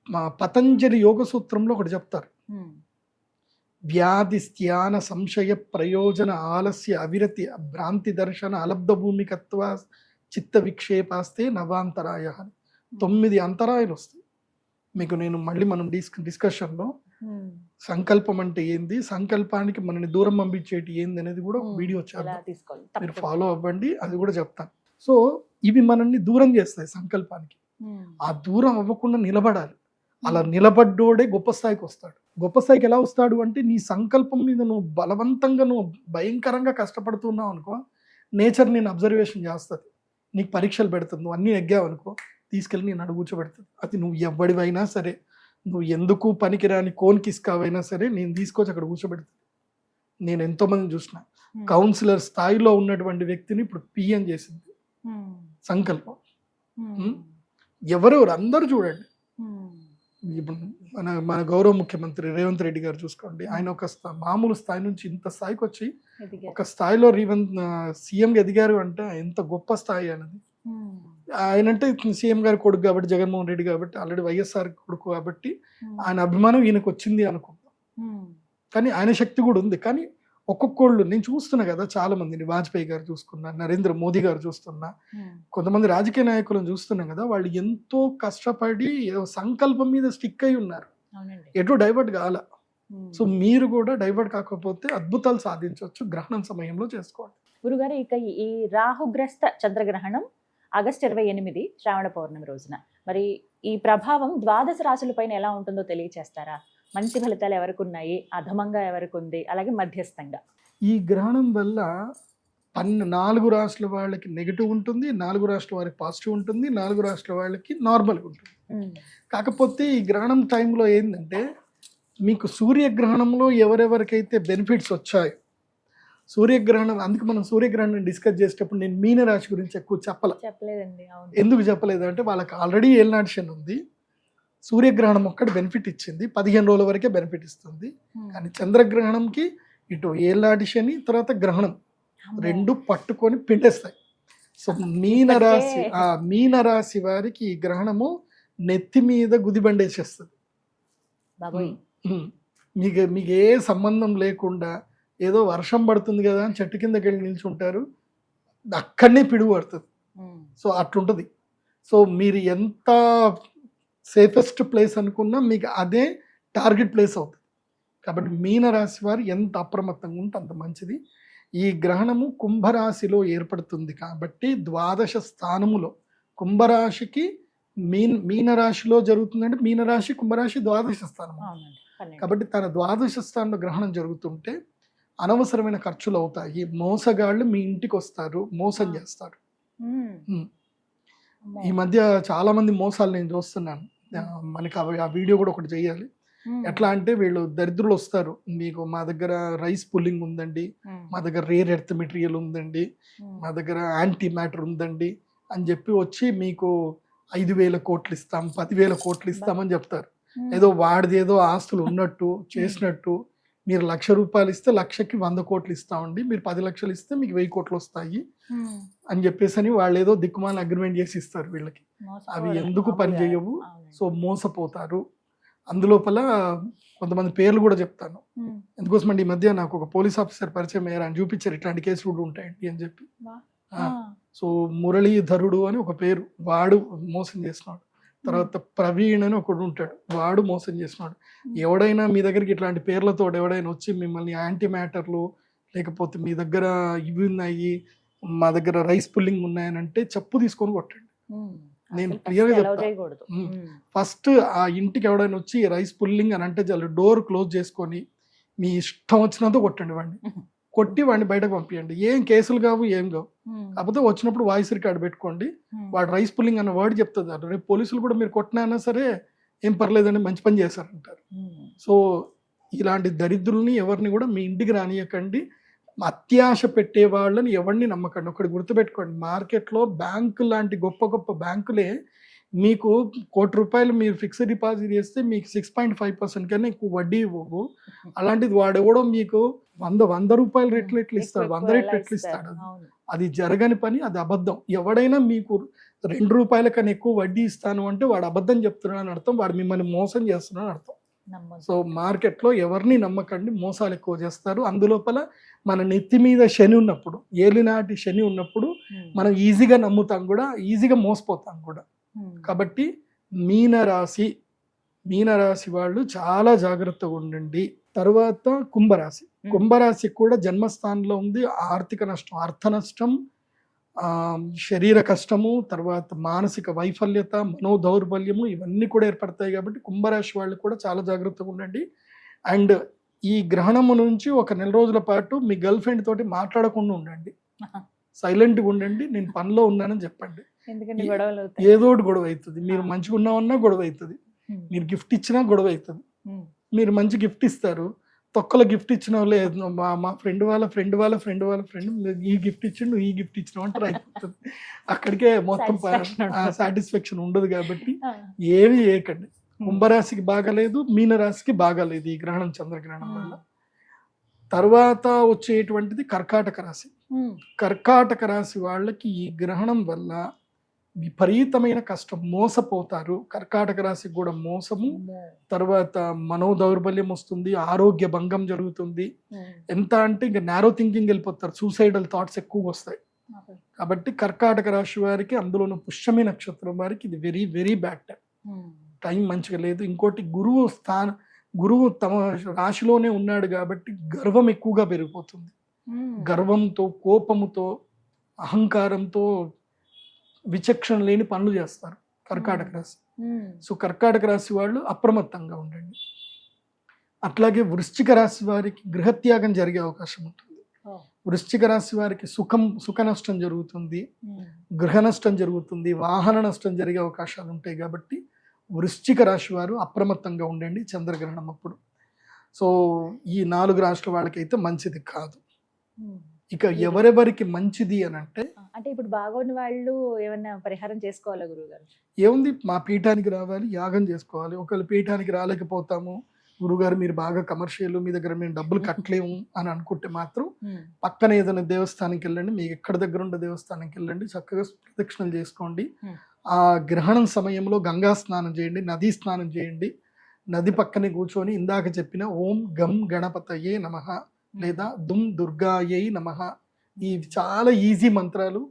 మా పతంజలి యోగ సూత్రంలో ఒకటి చెప్తారు, వ్యాధి స్థాన సంశయ ప్రయోజన ఆలస్య అవిరతి భ్రాంతి దర్శన అలబ్ధ భూమికత్వ చిత్త విక్షేపాస్తే నవాంతరాయ అని 9 అంతరాయాలు వస్తాయి. మీకు నేను మళ్ళీ మనం డిస్కషన్లో సంకల్పం అంటే ఏంది, సంకల్పానికి మనని దూరం పంపించేటి ఏంది అనేది కూడా వీడియో వచ్చారు, మీరు ఫాలో అవ్వండి, అది కూడా చెప్తాను. సో ఇవి మనల్ని దూరం చేస్తాయి సంకల్పానికి. ఆ దూరం అవ్వకుండా నిలబడాలి. అలా నిలబడ్డోడే గొప్ప స్థాయికి వస్తాడు. గొప్ప స్థాయికి ఎలా వస్తాడు అంటే, నీ సంకల్పం మీద నువ్వు బలవంతంగా నువ్వు భయంకరంగా కష్టపడుతున్నావు అనుకో, నేచర్ నేను అబ్జర్వేషన్ చేస్తుంది, నీకు పరీక్షలు పెడుతుంది. నువ్వు అన్నీ నెగ్గావు అనుకో, తీసుకెళ్ళి నేను అడుగు కూర్చోబెడుతుంది. అది నువ్వు ఎవడివైనా సరే, నువ్వు ఎందుకు పనికిరాని కోన్కిస్కావైనా సరే నేను తీసుకొచ్చి అక్కడ కూర్చోబెడుతుంది. నేను ఎంతోమందిని చూసిన, కౌన్సిలర్ స్థాయిలో ఉన్నటువంటి వ్యక్తిని ఇప్పుడు పిఎం చేసింది సంకల్పం. ఎవరెవరు అందరూ చూడండి. ఇప్పుడు మన గౌరవ ముఖ్యమంత్రి రేవంత్ రెడ్డి గారు చూసుకోండి, ఆయన ఒక మామూలు స్థాయి నుంచి ఇంత స్థాయికి వచ్చి ఒక స్థాయిలో సీఎంగా ఎదిగారు అంటే ఎంత గొప్ప స్థాయి అనేది. ఆయన అంటే సీఎం గారి కొడుకు కాబట్టి, జగన్మోహన్ రెడ్డి కాబట్టి, ఆల్రెడీ వైఎస్ఆర్ కొడుకు కాబట్టి ఆయన అభిమానం ఈయనకు వచ్చింది అనుకుంటాం. కానీ ఆయన శక్తి కూడా ఉంది. కానీ ఒక్కొక్కళ్ళు నేను చూస్తున్నా కదా, చాలా మందిని, వాజ్పేయి గారు చూసుకున్నా, నరేంద్ర మోదీ గారు చూస్తున్నా, కొంతమంది రాజకీయ నాయకులను చూస్తున్నాం కదా, వాళ్ళు ఎంతో కష్టపడి సంకల్పం మీద స్టిక్ అయి ఉన్నారు, ఎటు డైవర్ట్ కావాల. సో మీరు కూడా డైవర్ట్ కాకపోతే అద్భుతాలు సాధించవచ్చు గ్రహణం సమయంలో చేసుకోండి. గురుగారు, ఇక ఈ రాహుగ్రస్త చంద్రగ్రహణం ఆగస్టు 28 శ్రావణ పౌర్ణమి రోజున, మరి ఈ ప్రభావం ద్వాదశ రాశులపైన ఎలా ఉంటుందో తెలియచేస్తారా? మంచి ఫలితాలు ఎవరికి ఉన్నాయి, అధమంగా ఎవరికి ఉంది, అలాగే మధ్యస్థంగా? ఈ గ్రహణం వల్ల 4 రాష్ట్రాల వాళ్ళకి నెగిటివ్ ఉంటుంది, 4 రాష్ట్రాల వారికి పాజిటివ్ ఉంటుంది, 4 రాష్ట్రాల వాళ్ళకి నార్మల్గా ఉంటుంది. కాకపోతే ఈ గ్రహణం టైంలో ఏంటంటే, మీకు సూర్యగ్రహణంలో ఎవరెవరికైతే బెనిఫిట్స్ వచ్చాయో, సూర్యగ్రహణం, అందుకు మనం సూర్యగ్రహణం డిస్కస్ చేసేటప్పుడు నేను మీనరాశి గురించి ఎక్కువ చెప్పలేదండి. ఎందుకు చెప్పలేదు అంటే, వాళ్ళకి ఆల్రెడీ ఏలినాటి శని ఉంది. సూర్యగ్రహణం ఒక్కటి బెనిఫిట్ ఇచ్చింది, 15 రోజుల వరకే బెనిఫిట్ ఇస్తుంది. కానీ చంద్రగ్రహణంకి ఇటు ఏలినాటి శని తర్వాత గ్రహణం 2 పట్టుకొని పిండేస్తాయి. సో మీనరాశి వారికి ఈ గ్రహణము నెత్తి మీద గుదిబండేసేస్తుంది. మీకు ఏ సంబంధం లేకుండా ఏదో వర్షం పడుతుంది కదా అని చెట్టు కిందకి వెళ్ళి నిల్చుంటారు, అక్కడనే పిడుగు పడుతుంది. సో అట్లుంటుంది. సో మీరు ఎంత సేఫెస్ట్ ప్లేస్ అనుకున్నా మీకు అదే టార్గెట్ ప్లేస్ అవుతుంది. కాబట్టి మీనరాశి వారు ఎంత అప్రమత్తంగా ఉంటే అంత మంచిది. ఈ గ్రహణము కుంభరాశిలో ఏర్పడుతుంది కాబట్టి ద్వాదశ స్థానములో కుంభరాశికి మీనరాశిలో జరుగుతుందంటే మీనరాశి కుంభరాశి ద్వాదశ స్థానము. కాబట్టి తన ద్వాదశ స్థానంలో గ్రహణం జరుగుతుంటే అనవసరమైన ఖర్చులు అవుతాయి. మోసగాళ్ళు మీ ఇంటికి వస్తారు, మోసం చేస్తారు. ఈ మధ్య చాలా మంది మోసాలు నేను చూస్తున్నాను. మనకి ఆ వీడియో కూడా ఒకటి చేయాలి. ఎట్లా అంటే వీళ్ళు దరిద్రులు వస్తారు, మీకు మా దగ్గర రైస్ పుల్లింగ్ ఉందండి, మా దగ్గర రేర్ ఎర్త్ మెటీరియల్ ఉందండి, మా దగ్గర యాంటీ మ్యాటర్ ఉందండి అని చెప్పి వచ్చి మీకు 5,000 కోట్లు ఇస్తాం, 10,000 కోట్లు ఇస్తామని చెప్తారు. ఏదో వాడిది ఏదో ఆస్తులు ఉన్నట్టు చేసినట్టు. మీరు ₹1,00,000 ఇస్తే 1,00,000కి 100 కోట్లు ఇస్తామండి, మీరు 10 లక్షలు ఇస్తే మీకు 1000 కోట్లు వస్తాయి అని చెప్పేసి అని వాళ్ళు ఏదో దిక్కుమాల అగ్రిమెంట్ చేసి ఇస్తారు వీళ్ళకి. అవి ఎందుకు పని చేయవు. సో మోసపోతారు. అందులోపల కొంతమంది పేర్లు కూడా చెప్తాను ఎందుకోసం అంటే ఈ మధ్య నాకు ఒక పోలీస్ ఆఫీసర్ పరిచయం అయ్యారు, అని చూపించారు ఇట్లాంటి కేసులు కూడా ఉంటాయండి అని చెప్పి. సో మురళీధరుడు అని ఒక పేరు, వాడు మోసం చేస్తున్నాడు. తర్వాత ప్రవీణ్ అని ఒకడు ఉంటాడు, వాడు మోసం చేస్తున్నాడు. ఎవడైనా మీ దగ్గరికి ఇట్లాంటి పేర్లతో ఎవడైనా వచ్చి మిమ్మల్ని యాంటీ మ్యాటర్లు లేకపోతే మీ దగ్గర ఇవి ఉన్నాయి, మా దగ్గర రైస్ పుల్లింగ్ ఉన్నాయని అంటే చెప్పు తీసుకొని కొట్టండి. నేను క్లియర్గా చెప్తాను. ఫస్ట్ ఆ ఇంటికి ఎవడైనా వచ్చి రైస్ పుల్లింగ్ అని అంటే చాలు డోర్ క్లోజ్ చేసుకొని మీ ఇష్టం వచ్చినంత కొట్టండి వాడిని. కొట్టి వాడిని బయటకు పంపించండి. ఏం కేసులు కావు, ఏం కావు. కాకపోతే వచ్చినప్పుడు వాయిస్ రికార్డు పెట్టుకోండి. వాడు రైస్ పుల్లింగ్ అన్న వర్డ్ చెప్తుంది. రేపు పోలీసులు కూడా మీరు కొట్టినా సరే ఏం పర్లేదండి, మంచి పని చేశారంటారు. సో ఇలాంటి దరిద్రుల్ని ఎవరిని కూడా మీ ఇంటికి రానియకండి. అత్యాశ పెట్టే వాళ్ళని ఎవరిని నమ్మకండి. ఒకటి గుర్తుపెట్టుకోండి, మార్కెట్లో బ్యాంకు లాంటి గొప్ప గొప్ప బ్యాంకులే మీకు ₹1,00,000 మీరు ఫిక్స్డ్ డిపాజిట్ చేస్తే మీకు 6.5% కన్నా ఎక్కువ వడ్డీ ఇవ్వవు. అలాంటిది వాడెవడో మీకు 100 రూపాయల రెట్లు ఎట్లు ఇస్తాడు, 100 రెట్లు ఎట్లు ఇస్తాడు. అది జరగని పని, అది అబద్ధం. ఎవడైనా మీకు ₹2 కన్నా ఎక్కువ వడ్డీ ఇస్తాను అంటే వాడు అబద్ధం చెప్తున్నాడు అని అర్థం, వాడు మిమ్మల్ని మోసం చేస్తున్నాడు అర్థం. సో మార్కెట్లో ఎవరిని నమ్మకండి, మోసాలు ఎక్కువ చేస్తారు. అందులోపల మన నెత్తి మీద శని ఉన్నప్పుడు, ఏలినాటి శని ఉన్నప్పుడు మనం ఈజీగా నమ్ముతాం కూడా, ఈజీగా మోసపోతాం కూడా. కాబట్టి మీనరాశి వాళ్ళు చాలా జాగ్రత్తగా ఉండండి. తర్వాత కుంభరాశి కూడా జన్మస్థానంలో ఉంది. ఆర్థిక నష్టం, అర్థ నష్టం, శరీర కష్టము, తర్వాత మానసిక వైఫల్యత, మనోదౌర్బల్యము ఇవన్నీ కూడా ఏర్పడతాయి. కాబట్టి కుంభరాశి వాళ్ళు కూడా చాలా జాగ్రత్తగా ఉండండి. అండ్ ఈ గ్రహణము నుంచి ఒక 1 రోజుల పాటు మీ గర్ల్ ఫ్రెండ్ తోటి మాట్లాడకుండా ఉండండి, సైలెంట్గా ఉండండి. నేను పనిలో ఉన్నానని చెప్పండి. ఏదో ఒకటి గొడవ అవుతుంది. మీరు మంచిగా ఉన్నామన్నా గొడవ అవుతుంది, మీరు గిఫ్ట్ ఇచ్చినా గొడవ అవుతుంది. మీరు మంచి గిఫ్ట్ ఇస్తారు, తొక్కల గిఫ్ట్ ఇచ్చిన వాళ్ళే మా ఫ్రెండ్ వాళ్ళ ఫ్రెండ్ ఈ గిఫ్ట్ ఇచ్చిండు, ఈ గిఫ్ట్ ఇచ్చిన అంటారు, అయిపోతుంది. అక్కడికే మొత్తం సాటిస్ఫాక్షన్ ఉండదు. కాబట్టి ఏమి చేయకండి. కుంభరాశికి బాగాలేదు, మీనరాశికి బాగాలేదు ఈ గ్రహణం, చంద్రగ్రహణం వల్ల. తర్వాత వచ్చేటువంటిది కర్కాటక రాశి. కర్కాటక రాశి వాళ్ళకి ఈ గ్రహణం వల్ల విపరీతమైన కష్టం, మోసపోతారు. కర్కాటక రాశికి కూడా మోసము, తర్వాత మనోదౌర్బల్యం వస్తుంది, ఆరోగ్య భంగం జరుగుతుంది. ఎంత అంటే ఇంకా నారో థింకింగ్ వెళ్ళిపోతారు, సూసైడల్ థాట్స్ ఎక్కువగా వస్తాయి. కాబట్టి కర్కాటక రాశి వారికి, అందులోనూ పుష్యమి నక్షత్రం వారికి ఇది వెరీ వెరీ బ్యాడ్ టైం మంచిగా లేదు. ఇంకోటి గురువు తమ రాశిలోనే ఉన్నాడు కాబట్టి గర్వం ఎక్కువగా పెరిగిపోతుంది. గర్వంతో, కోపముతో, అహంకారంతో విచక్షణ లేని పనులు చేస్తారు కర్కాటక రాశి. సో కర్కాటక రాశి వాళ్ళు అప్రమత్తంగా ఉండండి. అట్లాగే వృశ్చిక రాశి వారికి గృహత్యాగం జరిగే అవకాశం ఉంటుంది. వృశ్చిక రాశి వారికి సుఖ నష్టం జరుగుతుంది, గృహ నష్టం జరుగుతుంది, వాహన నష్టం జరిగే అవకాశాలు ఉంటాయి. కాబట్టి వృశ్చిక రాశి వారు అప్రమత్తంగా ఉండండి చంద్రగ్రహణం అప్పుడు. సో ఈ 4 రాష్ట్రాల వాళ్ళకైతే మంచిది కాదు. ఇక ఎవరెవరికి మంచిది అని అంటే ఇప్పుడు బాగోని వాళ్ళు ఏమన్నా పరిహారం చేసుకోవాలా గురువుగారు? ఏముంది, మా పీఠానికి రావాలి, యాగం చేసుకోవాలి. ఒకవేళ పీఠానికి రాలేకపోతాము, గురుగారు మీరు బాగా కమర్షియల్, మీ దగ్గర మేము డబ్బులు కట్టలేము అని అనుకుంటే మాత్రం పక్కన ఏదైనా దేవస్థానానికి వెళ్ళండి, మీకు ఎక్కడ దగ్గర ఉండే దేవస్థానానికి వెళ్ళండి, చక్కగా ప్రదక్షిణలు చేసుకోండి. ఆ గ్రహణం సమయంలో గంగా స్నానం చేయండి, నదీ స్నానం చేయండి. నది పక్కనే కూర్చొని ఇందాక చెప్పిన ఓం గం గణపతయే నమః లేదా దుమ్ దుర్గాయై నమః, ఈ చాలా ఈజీ మంత్రాలు,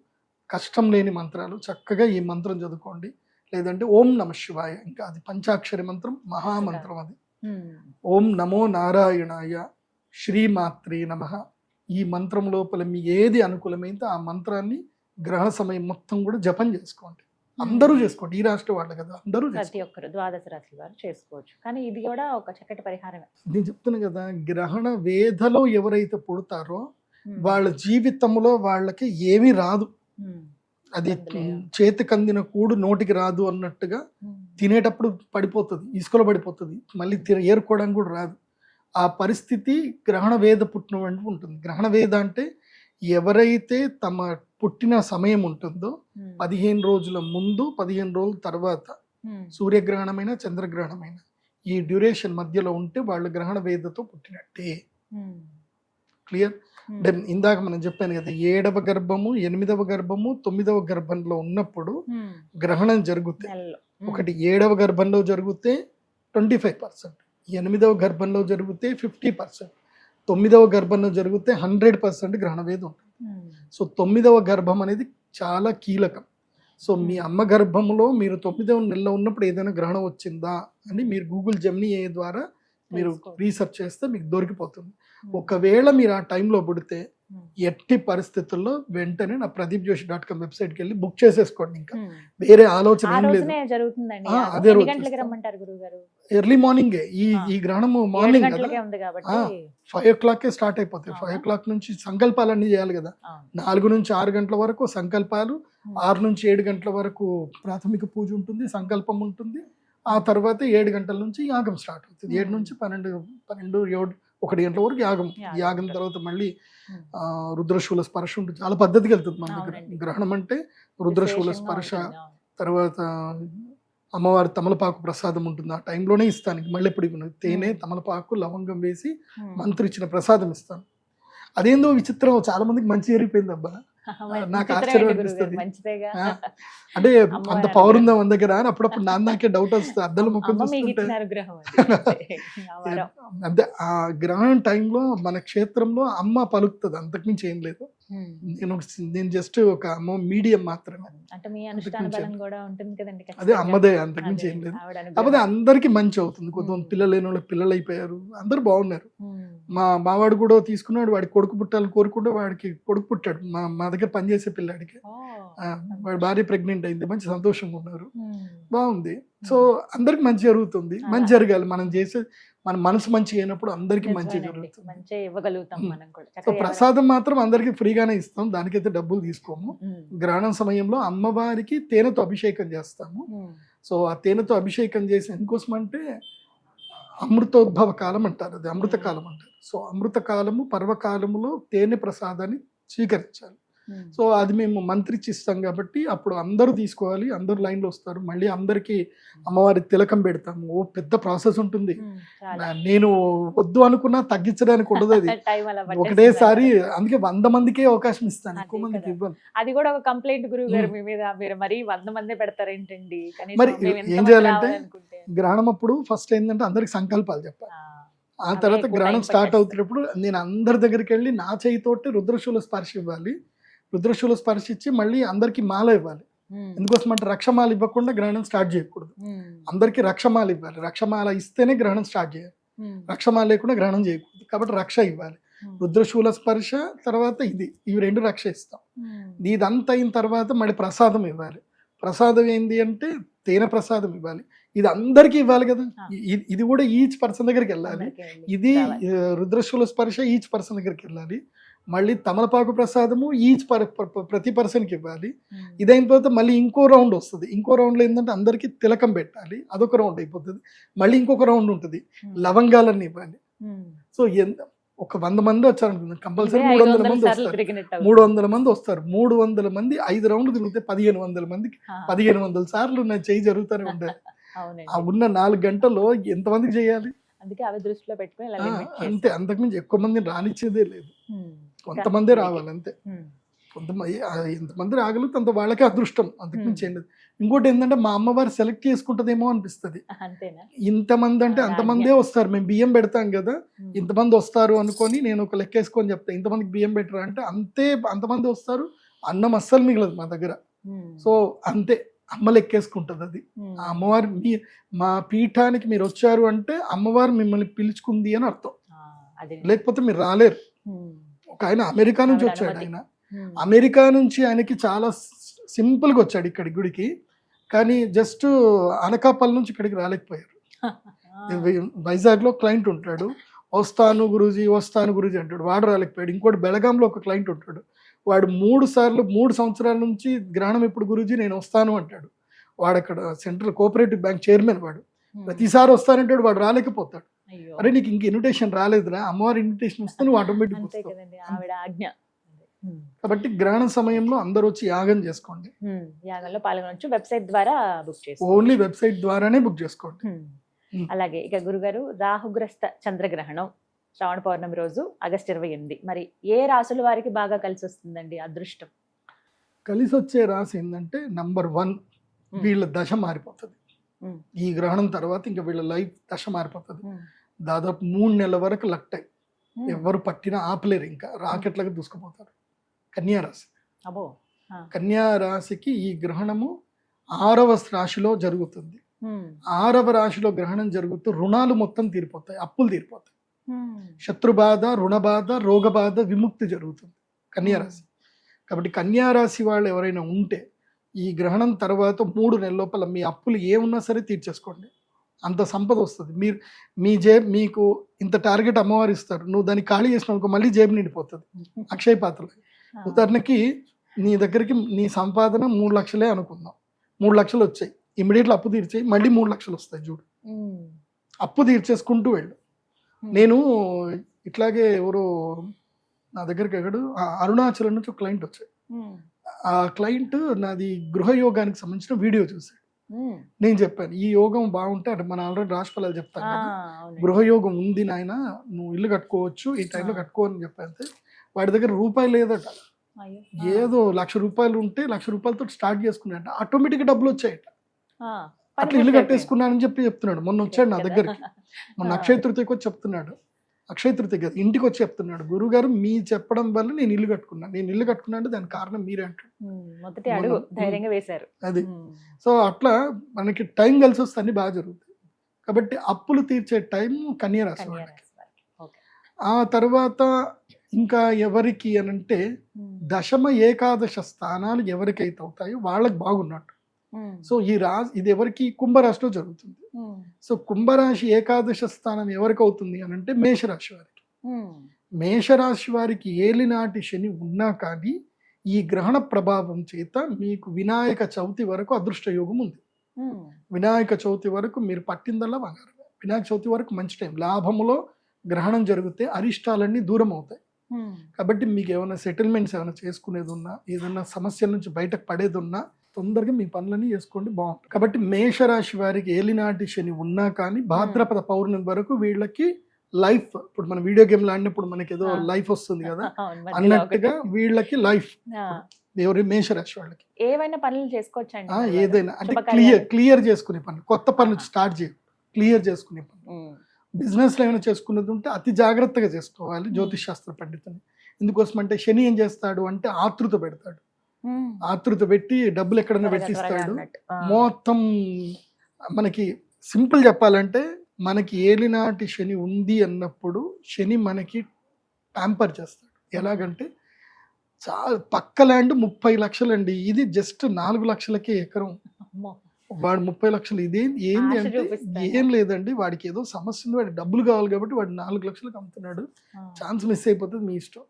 కష్టం లేని మంత్రాలు. చక్కగా ఈ మంత్రం చదువుకోండి. లేదంటే ఓం నమ శివాయ, ఇంకా అది పంచాక్షరి మంత్రం, మహామంత్రం అది. ఓం నమో నారాయణాయ శ్రీమాత్రే నమః. ఈ మంత్రం లోపల మీ ఏది అనుకూలమైతే ఆ మంత్రాన్ని గ్రహణ సమయం మొత్తం కూడా జపం చేసుకోండి. అందరూ చేసుకోండి, ఈ రాష్ట్ర వాళ్ళు కదా, అందరూ ప్రతి చేసుకోండి. ఒక్కరు ద్వాదశ రాశి వారు చేసుకోవచ్చు. కానీ ఇది కూడా ఒక చక్కటి పరిహారమే. నేను చెప్తున్నా కదా, గ్రహణ వేధలో ఎవరైతే పుడతారో వాళ్ళ జీవితంలో వాళ్ళకి ఏమీ రాదు. అది చేతికి అందిన కూడు నోటికి రాదు అన్నట్టుగా తినేటప్పుడు పడిపోతుంది, ఇసుకలో పడిపోతుంది, మళ్ళీ ఏరుకోవడానికి కూడా రాదు. ఆ పరిస్థితి గ్రహణ వేద పుట్టిన వెంట ఉంటుంది. గ్రహణ వేద అంటే ఎవరైతే తమ పుట్టిన సమయం ఉంటుందో 15 రోజుల ముందు 15 రోజుల తర్వాత, సూర్యగ్రహణమైన చంద్రగ్రహణమైన ఈ డ్యూరేషన్ మధ్యలో ఉంటే వాళ్ళు గ్రహణ వేదతో పుట్టినట్టే. క్లియర్? ఇందాక మనం చెప్పాను కదా, 7వ గర్భము 8వ గర్భము 9వ గర్భంలో ఉన్నప్పుడు గ్రహణం జరుగుతాయి. ఒకటి 7వ గర్భంలో జరిగితే 25%, 8వ గర్భంలో జరిగితే 50%, 9వ గర్భంలో జరిగితే 100% గ్రహణ వేదం ఉంటుంది. సో 9వ గర్భం అనేది చాలా కీలకం. సో మీ అమ్మ గర్భంలో మీరు 9వ నెలలో ఉన్నప్పుడు ఏదైనా గ్రహణం వచ్చిందా అని మీరు గూగుల్ జెమినీ ద్వారా మీరు రీసెర్చ్ చేస్తే మీకు దొరికిపోతుంది. ఒకవేళ మీరు ఆ టైంలో పుడితే ఎట్టి పరిస్థితుల్లో వెంటనే నా pradeepjoshi.com వెబ్సైట్కి వెళ్ళి బుక్ చేసేసుకోండి. ఇంకా వేరే ఆలోచన ఏం లేదు. అదే రోజు ఎర్లీ మార్నింగే. ఈ గ్రహణము మార్నింగ్ కదా, 5 o'clock స్టార్ట్ అయిపోతాయి. 5 o'clock నుంచి సంకల్పాలన్నీ చేయాలి కదా. 4 నుంచి 6 గంటల వరకు సంకల్పాలు, 6 నుంచి 7 గంటల వరకు ప్రాథమిక పూజ ఉంటుంది, సంకల్పం ఉంటుంది. ఆ తర్వాత 7 గంటల నుంచి యాగం స్టార్ట్ అవుతుంది. 7 నుంచి 12, 1 గంటల వరకు యాగం. యాగం తర్వాత మళ్ళీ రుద్రశూల స్పర్శ ఉంటుంది. చాలా పద్ధతికి వెళ్తుంది మన దగ్గర. గ్రహణం అంటే రుద్రశూల స్పర్శ, తర్వాత అమ్మవారి తమలపాకు ప్రసాదం ఉంటుంది. ఆ టైంలోనే ఇస్తాను, మళ్ళీ ఎప్పుడు ఇవ్వను. తేనె, తమలపాకు, లవంగం వేసి మంత్రి ఇచ్చిన ప్రసాదం ఇస్తాను. అదేందో విచిత్రం, చాలా మందికి మంచి జరిగిపోయింది అబ్బా, నాకు ఆశ్చర్యం అనిపిస్తుంది. అంటే అంత పవర్ ఉందా మన దగ్గర అని అప్పుడప్పుడు నాకే డౌట్ వస్తుంది. అద్దల ముఖం చూస్తుంటే అంటే ఆ గ్రహణం టైంలో మన క్షేత్రంలో అమ్మ పలుకుతుంది, అంతకుమించి ఏం లేదు. నేను జస్ట్ ఒక మీడియం మాత్రమే. అదే అమ్మదే, అంతకుమించి ఏం లేదు. కాకపోతే అందరికి మంచి అవుతుంది. కొంతమంది పిల్లలు లేని వాళ్ళకి పిల్లలు అయిపోయారు, అందరు బాగున్నారు. మావాడు కూడా తీసుకున్నాడు, వాడికి కొడుకు పుట్టాలని కోరుకుంటే వాడికి కొడుకు పుట్టాడు. మా దగ్గర పనిచేసే పిల్లాడికి వాడి భార్య ప్రెగ్నెంట్ అయింది, మంచి సంతోషంగా ఉన్నారు, బాగుంది. సో అందరికి మంచి జరుగుతుంది, మంచి జరగాలి. మనం చేసే మన మనసు మంచి అయినప్పుడు అందరికి మంచి జరుగుతుంది. సో ప్రసాదం మాత్రం అందరికి ఫ్రీగానే ఇస్తాం, దానికైతే డబ్బులు తీసుకోము. గ్రహణం సమయంలో అమ్మవారికి తేనెతో అభిషేకం చేస్తాము. సో ఆ తేనెతో అభిషేకం చేసి ఎందుకోసం అంటే అమృతోద్భవ కాలం అంటారు, అది అమృతకాలం అంటారు. సో అమృతకాలము పర్వకాలములో తేనె ప్రసాదాన్ని స్వీకరించాలి. సో అది మేము మంత్రించి ఇస్తాం కాబట్టి అప్పుడు అందరూ తీసుకోవాలి, అందరూ లైన్లో వస్తారు. మళ్ళీ అందరికీ అమ్మవారి తిలకం పెడతాము. ఓ పెద్ద ప్రాసెస్ ఉంటుంది. నేను వద్దు అనుకున్నా తగ్గించడానికి ఉండదు, అది ఒకటేసారి. అందుకే 100 మందికే అవకాశం ఇస్తాను, ఎక్కువ మందికి ఇవ్వను. అది కూడా ఒక కంప్లైంట్ గురువు గారు మీ మీద, మీరు మరి 100 మంది పెడతారేంటండి. మరి ఏం చేయాలంటే గ్రహణం అప్పుడు ఫస్ట్ ఏంటంటే అందరికి సంకల్పాలు చెప్పాలి. ఆ తర్వాత గ్రహణం స్టార్ట్ అవుతున్నప్పుడు నేను అందరి దగ్గరికి వెళ్ళి నా చేయితోటి రుద్రశూల స్పర్శ ఇవ్వాలి. రుద్రశూల స్పర్శ ఇచ్చి మళ్ళీ అందరికి మాల ఇవ్వాలి. ఎందుకోసం అంటే రక్షమాల ఇవ్వకుండా గ్రహణం స్టార్ట్ చేయకూడదు. అందరికి రక్షమాల ఇవ్వాలి. రక్షమాల ఇస్తేనే గ్రహణం స్టార్ట్ చేయాలి. రక్షమాల లేకుండా గ్రహణం చేయకూడదు. కాబట్టి రక్ష ఇవ్వాలి. రుద్రశూల స్పర్శ తర్వాత ఇవి 2 రక్ష ఇస్తాం. ఇదంతా అయిన తర్వాత మళ్ళీ ప్రసాదం ఇవ్వాలి. ప్రసాదం ఏంటి అంటే తేనె ప్రసాదం ఇవ్వాలి. ఇది అందరికీ ఇవ్వాలి కదా. ఇది కూడా ఈచ్ పర్సన్ దగ్గరికి వెళ్ళాలి. ఇది రుద్రశూల స్పర్శ ఈచ్ పర్సన్ దగ్గరికి వెళ్ళాలి. మళ్ళీ తమలపాకు ప్రసాదము ప్రతి పర్సన్కి ఇవ్వాలి. ఇదైన తర్వాత మళ్ళీ ఇంకో రౌండ్ వస్తుంది. ఇంకో రౌండ్లో ఏంటంటే అందరికీ తిలకం పెట్టాలి, అదొక రౌండ్ అయిపోతుంది. మళ్ళీ ఇంకొక రౌండ్ ఉంటుంది, లవంగాలన్నీ ఇవ్వాలి. సో ఒక 100 మంది వచ్చారనుకుందాం, కంపల్సరీ 300 మంది వస్తారు. 300 మంది వస్తారు. 300 మంది 5 రౌండ్లు తిరిగితే 1500 మందికి 1500 సార్లు నా చేయి జరుగుతూనే ఉండాలి. ఆ ఉన్న 4 గంటల్లో ఎంతమందికి చేయాలి? అందుకే అవి దృష్టిలో పెట్టుకుని అంతే, అంతకుమించి ఎక్కువ మందిని రానిచ్చేదే లేదు. కొంతమందే రావాలి అంతే. కొంతమంది ఎంతమంది రాగలిగితే అంత వాళ్ళకే అదృష్టం, అంతకుమించి ఏం లేదు. ఇంకోటి ఏంటంటే మా అమ్మవారు సెలెక్ట్ చేసుకుంటదేమో అనిపిస్తుంది. అంతేనా? ఇంతమంది అంటే అంతమందే వస్తారు, మేము బియ్యం పెడతాం కదా, ఇంతమంది వస్తారు అనుకొని నేను ఒక లెక్కేసుకొని చెప్తాను, ఇంతమందికి బియ్యం పెట్టరా అంటే అంతమంది వస్తారు, అన్నం అస్సలు మిగలదు మా దగ్గర. సో అంతే, అమ్మ లెక్కేసుకుంటుంది అది. ఆ అమ్మవారు మా పీఠానికి మీరు వచ్చారు అంటే అమ్మవారు మిమ్మల్ని పిలుచుకుంది అని అర్థం, లేకపోతే మీరు రాలేరు. ఒక ఆయన అమెరికా నుంచి వచ్చాడు, ఆయన అమెరికా నుంచి ఆయనకి చాలా సింపుల్గా వచ్చాడు ఇక్కడి గుడికి, కానీ జస్ట్ అనకాపల్లి నుంచి ఇక్కడికి రాలేకపోయారు. వైజాగ్లో క్లయింట్ ఉంటాడు, వస్తాను గురూజీ అంటాడు, వాడు రాలేకపోయాడు. ఇంకోటి బెళగాంలో ఒక క్లయింట్ ఉంటాడు, వాడు 3 సంవత్సరాల నుంచి గ్రహణం ఎప్పుడు గురూజీ నేను వస్తాను అంటాడు. వాడు అక్కడ సెంట్రల్ కోఆపరేటివ్ బ్యాంక్ చైర్మన్, వాడు ప్రతిసారి వస్తానంటాడు, వాడు రాలేకపోతాడు. అరే నీకు ఇంక ఇన్విటేషన్ రాలేదురా, అమ్మవారి ఇన్విటేషన్ వస్తే నువ్వు ఆటోమేటిక్ వస్తావు. కాబట్టి గ్రహణ సమయంలో అందరూ వచ్చి యాగం చేసుకోండి, యాగంలో పాల్గొనొచ్చు. వెబ్సైట్ ద్వారా బుక్ చేసుకోండి, ఓన్లీ వెబ్సైట్ ద్వారానే బుక్ చేసుకోండి. అలాగే ఇక గురుగారు, రాహుగ్రస్త చంద్రగ్రహణం శ్రావణ పౌర్ణమి రోజు ఆగస్టు 28, మరి ఏ రాసుల వారికి బాగా కలిసి వస్తుందండి అదృష్టం? కలిసి వచ్చే రాశి ఏంటంటే నంబర్ 1, వీళ్ళ దశ మారిపోతుంది. ఈ గ్రహణం తర్వాత ఇంకా వీళ్ళ లైఫ్ దశ మారిపోతుంది. దాదాపు 3 నెలల వరకు లక్ టైం, ఎవరు పట్టినా ఆపలేరు, ఇంకా రాకెట్లకు దూసుకుపోతారు. కన్యారాశి, కన్యారాశికి ఈ గ్రహణము 6వ రాశిలో జరుగుతుంది. 6వ రాశిలో గ్రహణం జరుగుతూ రుణాలు మొత్తం తీరిపోతాయి, అప్పులు తీరిపోతాయి, శత్రుబాధ, రుణబాధ, రోగబాధ, విముక్తి జరుగుతుంది కన్యారాశి. కాబట్టి కన్యారాశి వాళ్ళు ఎవరైనా ఉంటే ఈ గ్రహణం తర్వాత 3 నెలల లోపల మీ అప్పులు ఏమున్నా సరే తీర్చేసుకోండి, అంత సంపద వస్తుంది. మీకు ఇంత టార్గెట్ అమ్మవారు ఇస్తారు, నువ్వు దాన్ని ఖాళీ చేసినావు మళ్ళీ జేబు నిండిపోతుంది. అక్షయ పాత్రలు, ఉదాహరణకి నీ దగ్గరికి నీ సంపాదన 3 లక్షలే అనుకుందాం, 3 లక్షలు వచ్చాయి, ఇమ్మీడియట్లీ అప్పు తీర్చేయి, మళ్ళీ 3 లక్షలు వస్తాయి. చూడు, అప్పు తీర్చేసుకుంటూ వెళ్ళు. నేను ఇట్లాగే ఎవరో నా దగ్గరికి అరుణాచలం నుంచి ఒక క్లయింట్ వచ్చాడు. ఆ క్లయింట్ నాది గృహయోగానికి సంబంధించిన వీడియో చూశాడు. నేను చెప్పాను, ఈ యోగం బాగుంటే అంటే మనం ఆల్రెడీ రాశిఫలాలు చెప్తాను కదా, గృహయోగం ఉంది నాయన, నువ్వు ఇల్లు కట్టుకోవచ్చు, ఈ టైంలో కట్టుకో అని చెప్పాను. వాడి దగ్గర రూపాయి లేదట, ఏదో 1,00,000 రూపాయలు ఉంటే 1,00,000 రూపాయలతో స్టార్ట్ చేసుకున్నాడు, ఆటోమేటిక్గా డబ్బులు వచ్చాయట. అట్లా ఇల్లు కట్టేసుకున్నానని చెప్తున్నాడు. మొన్న వచ్చాడు నా దగ్గరికి, మొన్న అక్షయ తృతీయకి వచ్చి చెప్తున్నాడు, అక్షయ తృతీయ కదా ఇంటికి వచ్చి చెప్తున్నాడు, గురువు గారు మీ చెప్పడం వల్ల నేను ఇల్లు కట్టుకున్నా అంటే దానికి కారణం మీరే అంటాడు. అది సో అట్లా మనకి టైం కలిసి వస్తే అన్ని బాగా జరుగుతాయి. కాబట్టి అప్పులు తీర్చే టైం కన్యారాశి వాళ్ళకి. ఆ తర్వాత ఇంకా ఎవరికి అనంటే దశమ ఏకాదశ స్థానాలు ఎవరికైతే అవుతాయో వాళ్ళకి బాగున్నట్టు. సో ఇది ఎవరికి కుంభరాశిలో జరుగుతుంది. సో కుంభరాశి ఏకాదశ స్థానం ఎవరికి అవుతుంది అని అంటే మేషరాశి వారికి. మేషరాశి వారికి ఏలినాటి శని ఉన్నా కానీ ఈ గ్రహణ ప్రభావం చేత మీకు వినాయక చవితి వరకు అదృష్ట యోగం ఉంది. వినాయక చవితి వరకు మీరు పట్టిందల్లా బంగారం. వినాయక చవితి వరకు మంచి టైం, లాభములో గ్రహణం జరిగితే అరిష్టాలన్నీ దూరం అవుతాయి. కాబట్టి మీకు ఏమైనా సెటిల్మెంట్స్ ఏమైనా చేసుకునేది ఉన్నా, ఏదైనా సమస్యల నుంచి బయటకు పడేది ఉన్నా తొందరగా మీ పనులన్నీ చేసుకోండి, బాగుంటుంది. కాబట్టి మేషరాశి వారికి ఏలినాటి శని ఉన్నా కానీ భాద్రపద పౌర్ణమి వరకు వీళ్ళకి లైఫ్, ఇప్పుడు మన వీడియో గేమ్లు ఆడినప్పుడు మనకి ఏదో లైఫ్ వస్తుంది కదా అన్నట్టుగా వీళ్ళకి లైఫ్ ఎవరి మేషరాశి వాళ్ళకి ఏవైనా పనులు చేసుకోవచ్చండి. ఏదైనా అంటే క్లియర్ చేసుకునే పనులు, కొత్త పనులు స్టార్ట్ చేయ క్లియర్ చేసుకునే పనులు. బిజినెస్ లో ఏమైనా చేసుకున్నది ఉంటే అతి జాగ్రత్తగా చేసుకోవాలి జ్యోతిష్ శాస్త్ర పండితుని. ఎందుకోసం అంటే శని ఏం చేస్తాడు అంటే ఆతృత పెడతాడు, ఆతృత పెట్టి డబ్బులు ఎక్కడన్నా పెట్టిస్తాడు. మొత్తం మనకి సింపుల్ చెప్పాలంటే మనకి ఏలినాటి శని ఉంది అన్నప్పుడు శని మనకి ప్యాంపర్ చేస్తాడు. ఎలాగంటే చాలా పక్క ల్యాండ్ 30 లక్షలండి, ఇది జస్ట్ 4 లక్షలకే ఎకరం, వాడు 30 లక్షలు. ఏంది అంటే ఏం లేదండి, వాడికి ఏదో సమస్య ఉంది, వాడికి డబ్బులు కావాలి కాబట్టి వాడు 4 లక్షలకు అమ్ముతున్నాడు, ఛాన్స్ మిస్ అయిపోతుంది, మీ ఇష్టం.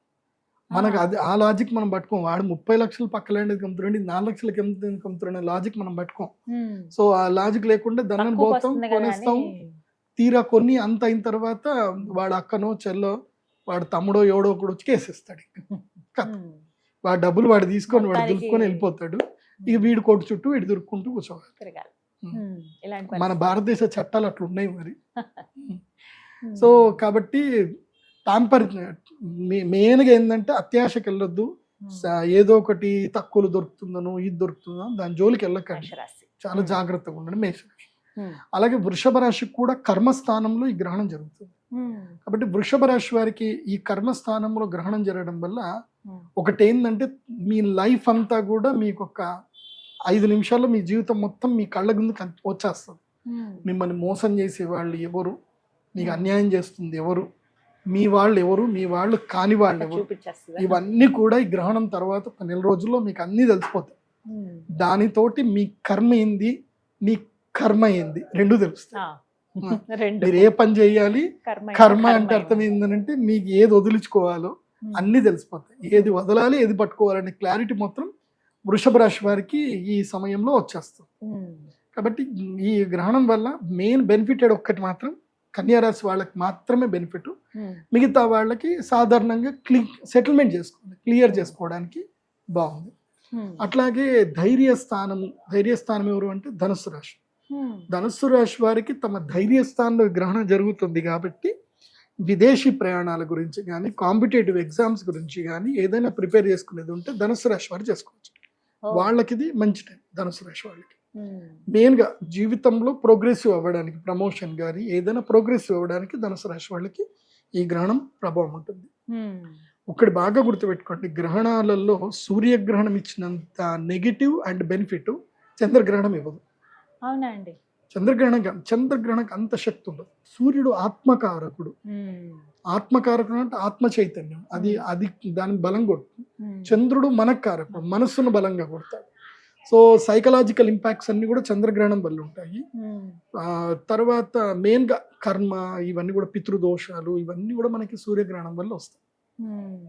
మనకు అది ఆ లాజిక్ మనం పట్టుకోం. వాడు 30 లక్షలు పక్క ల్యాండ్ అమ్ముతున్నాడు, 4 లక్షలకి అమ్ముతున్నాడు లాజిక్ మనం పట్టుకోం. సో ఆ లాజిక్ లేకుండా దాన్ని పోతాం, కొనేస్తాం. తీరా కొన్ని అంత అయిన తర్వాత వాడు అక్కనో చెల్లో వాడు తమ్ముడో ఎవడో ఒకడు వచ్చి కేసేస్తాడు. వాడు డబ్బులు వాడు తీసుకొని వాడు దురుక్కొని వెళ్ళిపోతాడు. ఇక వీడు కోటు చుట్టూ వీడు దురుక్కుంటూ కూర్చోవాలి. మన భారతదేశ చట్టాలు అట్లా ఉన్నాయి మరి. సో కాబట్టి ప్యాంపర్ మెయిన్గా ఏంటంటే అత్యాశకి వెళ్ళొద్దు, ఏదో ఒకటి తక్కువలు దొరుకుతుందనో ఇది దొరుకుతుందో దాని జోలికి వెళ్ళకండి, మేషరాశి. చాలా జాగ్రత్తగా ఉండండి మేషరాశి. అలాగే వృషభ రాశికి కూడా కర్మస్థానంలో ఈ గ్రహణం జరుగుతుంది. కాబట్టి వృషభ రాశి వారికి ఈ కర్మస్థానంలో గ్రహణం జరగడం వల్ల ఒకటి ఏంటంటే మీ లైఫ్ అంతా కూడా మీకు ఒక 5 నిమిషాల్లో మీ జీవితం మొత్తం మీ కళ్ళ ముందుకు వచ్చేస్తుంది. మిమ్మల్ని మోసం చేసే వాళ్ళు ఎవరు, మీకు అన్యాయం చేస్తుంది ఎవరు, మీ వాళ్ళు ఎవరు, మీ వాళ్ళు కాని వాళ్ళు ఎవరు, చూపించేస్తుంది. ఇవన్నీ కూడా ఈ గ్రహణం తర్వాత ఒక నెల రోజుల్లో మీకు అన్నీ తెలిసిపోతాయి. దానితోటి మీ కర్మ ఏంది, మీ కర్మ ఏంది రెండు తెలుస్తాయి. మీరు ఏ పని చేయాలి, కర్మ అంటే అర్థం ఏంటంటే మీకు ఏది వదిలించుకోవాలో అన్ని తెలిసిపోతాయి, ఏది వదలాలి ఏది పట్టుకోవాలనే క్లారిటీ మొత్తం వృషభ రాశి వారికి ఈ సమయంలో వచ్చేస్తుంది. కాబట్టి ఈ గ్రహణం వల్ల మెయిన్ బెనిఫిటెడ్ ఒక్కటి మాత్రం కన్యా రాశి వాళ్ళకి మాత్రమే బెనిఫిట్. మిగతా వాళ్ళకి సాధారణంగా సెటిల్మెంట్ చేసుకోవాలి, క్లియర్ చేసుకోవడానికి బాగుంది. అట్లాగే ధైర్యస్థానం ఎవరు అంటే ధనుస్సు రాశి. ధనుస్సు రాశి వారికి తమ ధైర్యస్థానంలో గ్రహణం జరుగుతుంది కాబట్టి విదేశీ ప్రయాణాల గురించి కానీ కాంపిటేటివ్ ఎగ్జామ్స్ గురించి కానీ ఏదైనా ప్రిపేర్ చేసుకునేది ఉంటే ధనుస్సు రాశి వారు చేసుకోవచ్చు. వాళ్ళకి ఇది మంచి టైం. ధనుస్సు రాశి వాళ్ళకి మెయిన్గా జీవితంలో ప్రోగ్రెసివ్ అవ్వడానికి, ప్రమోషన్ కానీ ఏదైనా ప్రోగ్రెసివ్ అవ్వడానికి ధనుసు రాశి వాళ్ళకి ఈ గ్రహణం ప్రభావం ఉంటుంది. ఒకటి బాగా గుర్తుపెట్టుకోండి, గ్రహణాలలో సూర్యగ్రహణం ఇచ్చినంత నెగిటివ్ అండ్ బెనిఫిట్ చంద్రగ్రహణం ఇవ్వదు. అవునా అండి? చంద్రగ్రహణం అంత శక్తి ఉండదు. సూర్యుడు ఆత్మకారకుడు. ఆత్మకారకుడు అంటే ఆత్మ చైతన్యం, అది దాని బలం కొడుతుంది. చంద్రుడు మనకారకుడు, మనస్సును బలంగా కొడతాడు. సో సైకలాజికల్ ఇంపాక్ట్స్ అన్ని కూడా చంద్రగ్రహణం వల్ల ఉంటాయి. తర్వాత మెయిన్గా కర్మ ఇవన్నీ కూడా పితృదోషాలు ఇవన్నీ కూడా మనకి సూర్యగ్రహణం వల్ల వస్తాయి.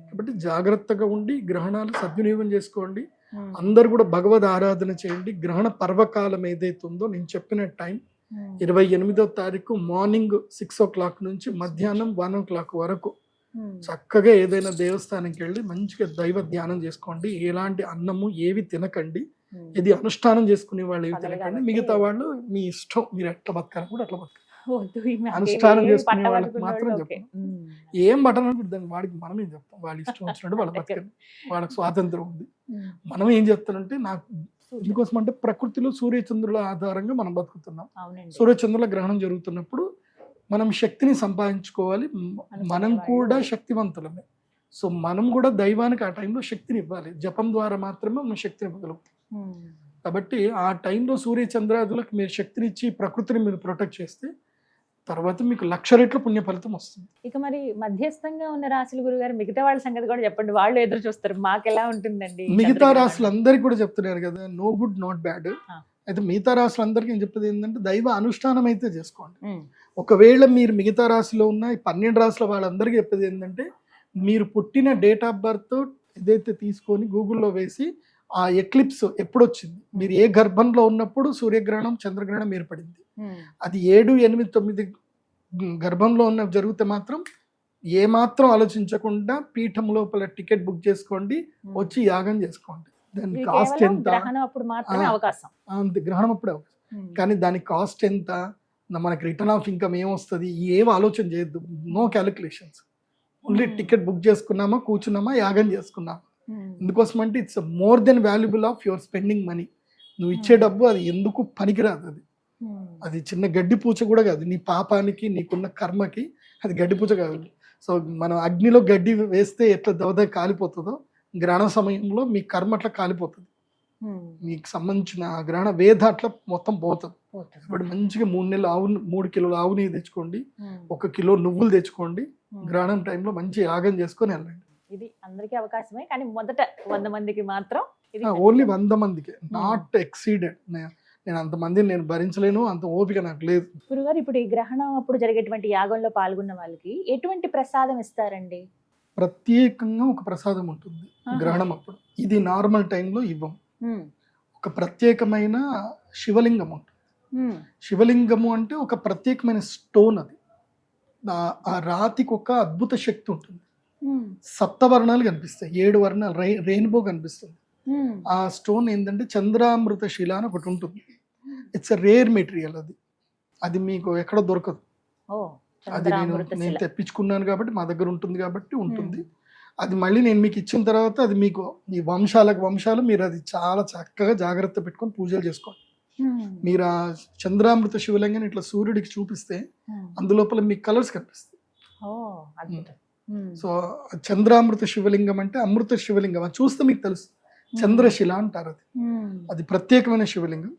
కాబట్టి జాగ్రత్తగా ఉండి గ్రహణాలు సద్వినియోగం చేసుకోండి. అందరు కూడా భగవద్ ఆరాధన చేయండి. గ్రహణ పర్వకాలం ఏదైతే ఉందో నేను చెప్పిన టైం 28వ తారీఖు మార్నింగ్ 6 o'clock నుంచి మధ్యాహ్నం 1 o'clock వరకు చక్కగా ఏదైనా దేవస్థానంకి వెళ్ళి మంచిగా దైవ ధ్యానం చేసుకోండి. ఎలాంటి అన్నము ఏవి తినకండి. ఇది అనుష్ఠానం చేసుకునే వాళ్ళు ఏవి తినకండి. మిగతా వాళ్ళు మీ ఇష్టం, మీరు ఎట్లా బతకాలి కూడా అట్లా బతకాలి. అనుష్ఠానం చేసుకునే వాళ్ళకి మాత్రం చెప్పండి. ఏం బటన్ దాన్ని వాడికి మనం ఏం చెప్తాం, వాళ్ళ ఇష్టం వచ్చినట్టు వాళ్ళ బతకండి, వాళ్ళకి స్వాతంత్రం ఉంది. మనం ఏం చెప్తానంటే నాకు ఇందుకోసం అంటే ప్రకృతిలో సూర్యచంద్రుల ఆధారంగా మనం బతుకుతున్నాం. సూర్యచంద్రుల గ్రహణం జరుగుతున్నప్పుడు మనం శక్తిని సంపాదించుకోవాలి. మనం కూడా శక్తివంతులమే. సో మనం కూడా దైవానికి ఆ టైంలో శక్తిని ఇవ్వాలి. జపం ద్వారా మాత్రమే మనం శక్తిని ఇవ్వగలుగుతాం. కాబట్టి ఆ టైంలో సూర్యచంద్రాదులకు మీరు శక్తినిచ్చి ప్రకృతిని మీరు ప్రొటెక్ట్ చేస్తే తర్వాత మీకు 1,00,000 రెట్ల పుణ్య ఫలితం వస్తుంది. ఇక మరి మధ్యస్థంగా ఉన్న రాశుల గురుగారు మిగతా వాళ్ళ సంగతి కూడా చెప్పండి. వాళ్ళు ఎదురు చూస్తారు మాకెలా ఉంటుందండి. మిగతా రాశులందరికీ కూడా చెప్తున్నారు కదా, నో గుడ్ నాట్ బ్యాడ్. అయితే మిగతా రాశులందరికీ నేను చెప్పేది ఏంటంటే దైవ అనుష్ఠానం అయితే చేసుకోండి. ఒకవేళ మీరు మిగతా రాశిలో ఉన్న 12 రాశుల వాళ్ళందరికీ చెప్పేది ఏంటంటే మీరు పుట్టిన డేట్ ఆఫ్ బర్త్ ఏదైతే తీసుకొని గూగుల్లో వేసి ఆ ఎక్లిప్స్ ఎప్పుడు వచ్చింది, మీరు ఏ గర్భంలో ఉన్నప్పుడు సూర్యగ్రహణం చంద్రగ్రహణం ఏర్పడింది, అది 7, 8, 9 గర్భంలో ఉన్న జరిగితే మాత్రం ఏ మాత్రం ఆలోచించకుండా పీఠం లోపల టికెట్ బుక్ చేసుకోండి, వచ్చి యాగం చేసుకోండి. దాని కాస్ట్ ఎంత, గ్రహణం అప్పుడే అవకాశం, కానీ దాని కాస్ట్ ఎంత, మనకి రిటర్న్ ఆఫ్ ఇన్కమ్ ఏమొస్తుంది, ఏం ఆలోచన చేయొద్దు. No calculations. Only ticket book చేసుకున్నామా, కూర్చున్నామా, యాగం చేసుకున్నామా. ఎందుకోసం అంటే it's more than valuable of your spending money. నువ్వు ఇచ్చే డబ్బు అది ఎందుకు పనికిరాదు. అది చిన్న గడ్డి పూచ కూడా కాదు. నీ పాపానికి నీకున్న కర్మకి అది గడ్డి పూచ కాదు. సో మనం అగ్నిలో గడ్డి వేస్తే ఎట్లా దవద కాలిపోతుందో గ్రహణ సమయంలో మీ కర్మ అట్లా కాలిపోతుంది. మీకు సంబంధించిన గ్రహణ వేద అట్లా మొత్తం పోతుంది. ఇప్పుడు మంచిగా 3 కిలోల ఆవు నెయ్యి తెచ్చుకోండి, 1 కిలో నువ్వులు తెచ్చుకోండి. గ్రహణం టైంలో మంచి యాగం చేసుకొని వెళ్ళండి. ఇది అందరికీ అవకాశమే, కానీ మొదట 100 మందికి మాత్రం ఓన్లీ 100 మందికి, నాట్ ఎక్సీడెడ్. నేను అంతమందిని నేను భరించలేను, అంత ఓపిక నాకు లేదు. గురుగారు, ఇప్పుడు ఈ గ్రహణం అప్పుడు జరిగేటువంటి యాగంలో పాల్గొన్న వాళ్ళకి ఎటువంటి ప్రసాదం ఇస్తారండి? ప్రత్యేకంగా ఒక ప్రసాదం ఉంటుంది గ్రహణం అప్పుడు. ఇది నార్మల్ టైంలో ఇవ్వం. ఒక ప్రత్యేకమైన శివలింగం ఉంటుంది. శివలింగము అంటే ఒక ప్రత్యేకమైన స్టోన్. అది ఆ రాతికి ఒక అద్భుత శక్తి ఉంటుంది. 7 వర్ణాలు కనిపిస్తాయి, 7 వర్ణాలు, రెయిన్బో కనిపిస్తుంది. ఆ స్టోన్ ఏంటంటే చంద్రామృత శిల అని ఒకటి ఉంటుంది. It's a rare material. అది మీకు ఎక్కడ దొరకదు. అది నేను తెప్పించుకున్నాను కాబట్టి మా దగ్గర ఉంటుంది కాబట్టి ఉంటుంది. అది మళ్ళీ నేను మీకు ఇచ్చిన తర్వాత అది మీకు ఈ వంశాలు మీరు అది చాలా చక్కగా జాగ్రత్త పెట్టుకొని పూజలు చేసుకోండి. మీరు ఆ చంద్రామృత శివలింగం ఇట్లా సూర్యుడికి చూపిస్తే అందులోపల మీకు కలర్స్ కనిపిస్తాయి. సో చంద్రామృత శివలింగం అంటే అమృత శివలింగం, అది చూస్తే మీకు తెలుస్తుంది. చంద్రశిల అంటారు, అది ప్రత్యేకమైన శివలింగం.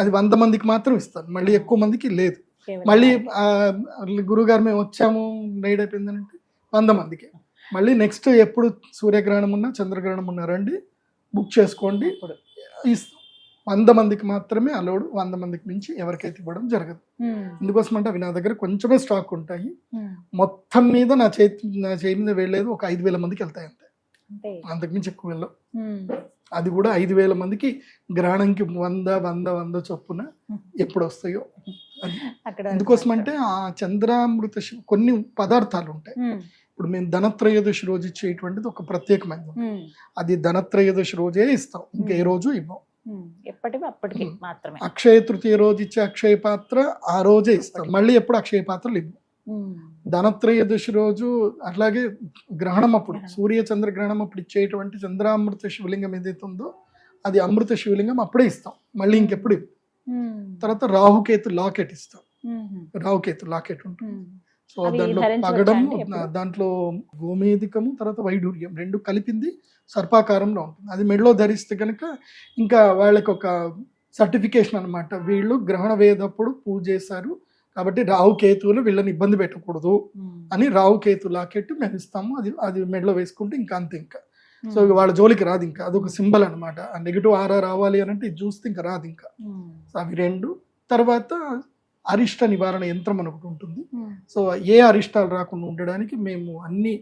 అది 100 మందికి మాత్రం ఇస్తాను, మళ్ళీ ఎక్కువ మందికి లేదు. మళ్ళీ గురుగారు మేము వచ్చాము నైట్ అయిపోయిందంటే 100 మందికి. మళ్ళీ నెక్స్ట్ ఎప్పుడు సూర్యగ్రహణం ఉన్నా చంద్రగ్రహణం ఉన్నా రండి, బుక్ చేసుకోండి. 100 మందికి మాత్రమే అలౌడ్, 100 మందికి మించి ఎవరికైతే ఇవ్వడం జరగదు. ఎందుకోసం అంటే అవి నా దగ్గర కొంచెమే స్టాక్ ఉంటాయి. మొత్తం మీద నా చేయి మీద వెళ్ళలేదు ఒక 5,000 మందికి వెళ్తాయి అంతే, అంతకుమించి ఎక్కువ వెళ్ళవు. అది కూడా 5,000 మందికి గ్రహణంకి 100 చొప్పున ఎప్పుడు వస్తాయో అది. ఎందుకోసం అంటే ఆ చంద్రామృత కొన్ని పదార్థాలు ఉంటాయి. ఇప్పుడు మేము ధనత్రయోదశి రోజు ఇచ్చేటువంటిది ఒక ప్రత్యేకమైనది, అది ధనత్రయోదశి రోజే ఇస్తాం, ఇంకా ఏ రోజు ఇవ్వం. అప్పటికి మాత్రమే. అక్షయ తృతీయ రోజు ఇచ్చే అక్షయ పాత్ర ఆ రోజే ఇస్తాం, మళ్ళీ ఎప్పుడు అక్షయ పాత్రలు ఇవ్వం. ధనత్రయోదశి రోజు అట్లాగే గ్రహణం అప్పుడు సూర్య చంద్ర గ్రహణం అప్పుడు ఇచ్చేటువంటి చంద్రామృత శివలింగం ఏదైతే ఉందో అది అమృత శివలింగం అప్పుడే ఇస్తాం, మళ్ళీ ఇంకెప్పుడు ఇవ్వం. తర్వాత రాహుకేతు లాకెట్ ఇస్తాం, రాహుకేతు లాకెట్ ఉంటుంది. సో దాంట్లో పగడము, దాంట్లో గోమేధికము, తర్వాత వైడూర్యం రెండు కలిపింది సర్పాకారంలో ఉంటుంది. అది మెడలో ధరిస్తే కనుక ఇంకా వాళ్ళకి ఒక సర్టిఫికేషన్ అనమాట, వీళ్ళు గ్రహణ వేదప్పుడు పూజ చేశారు కాబట్టి రాహుకేతువులు వీళ్ళని ఇబ్బంది పెట్టకూడదు అని రాహుకేతు లాకెట్ మేము ఇస్తాము. అది మెడలో వేసుకుంటే ఇంకా అంతే, ఇంకా సో వాళ్ళ జోలికి రాదు. ఇంకా అదొక సింబల్ అనమాట, ఆ నెగిటివ్ ఆరా రావాలి అని అంటే ఇది చూస్తే ఇంకా రాదు ఇంకా. సో అవి రెండు. తర్వాత అరిష్ట నివారణ యంత్రం అని ఒకటి ఉంటుంది. సో ఏ అరిష్టాలు రాకుండా ఉండడానికి మేము అన్ని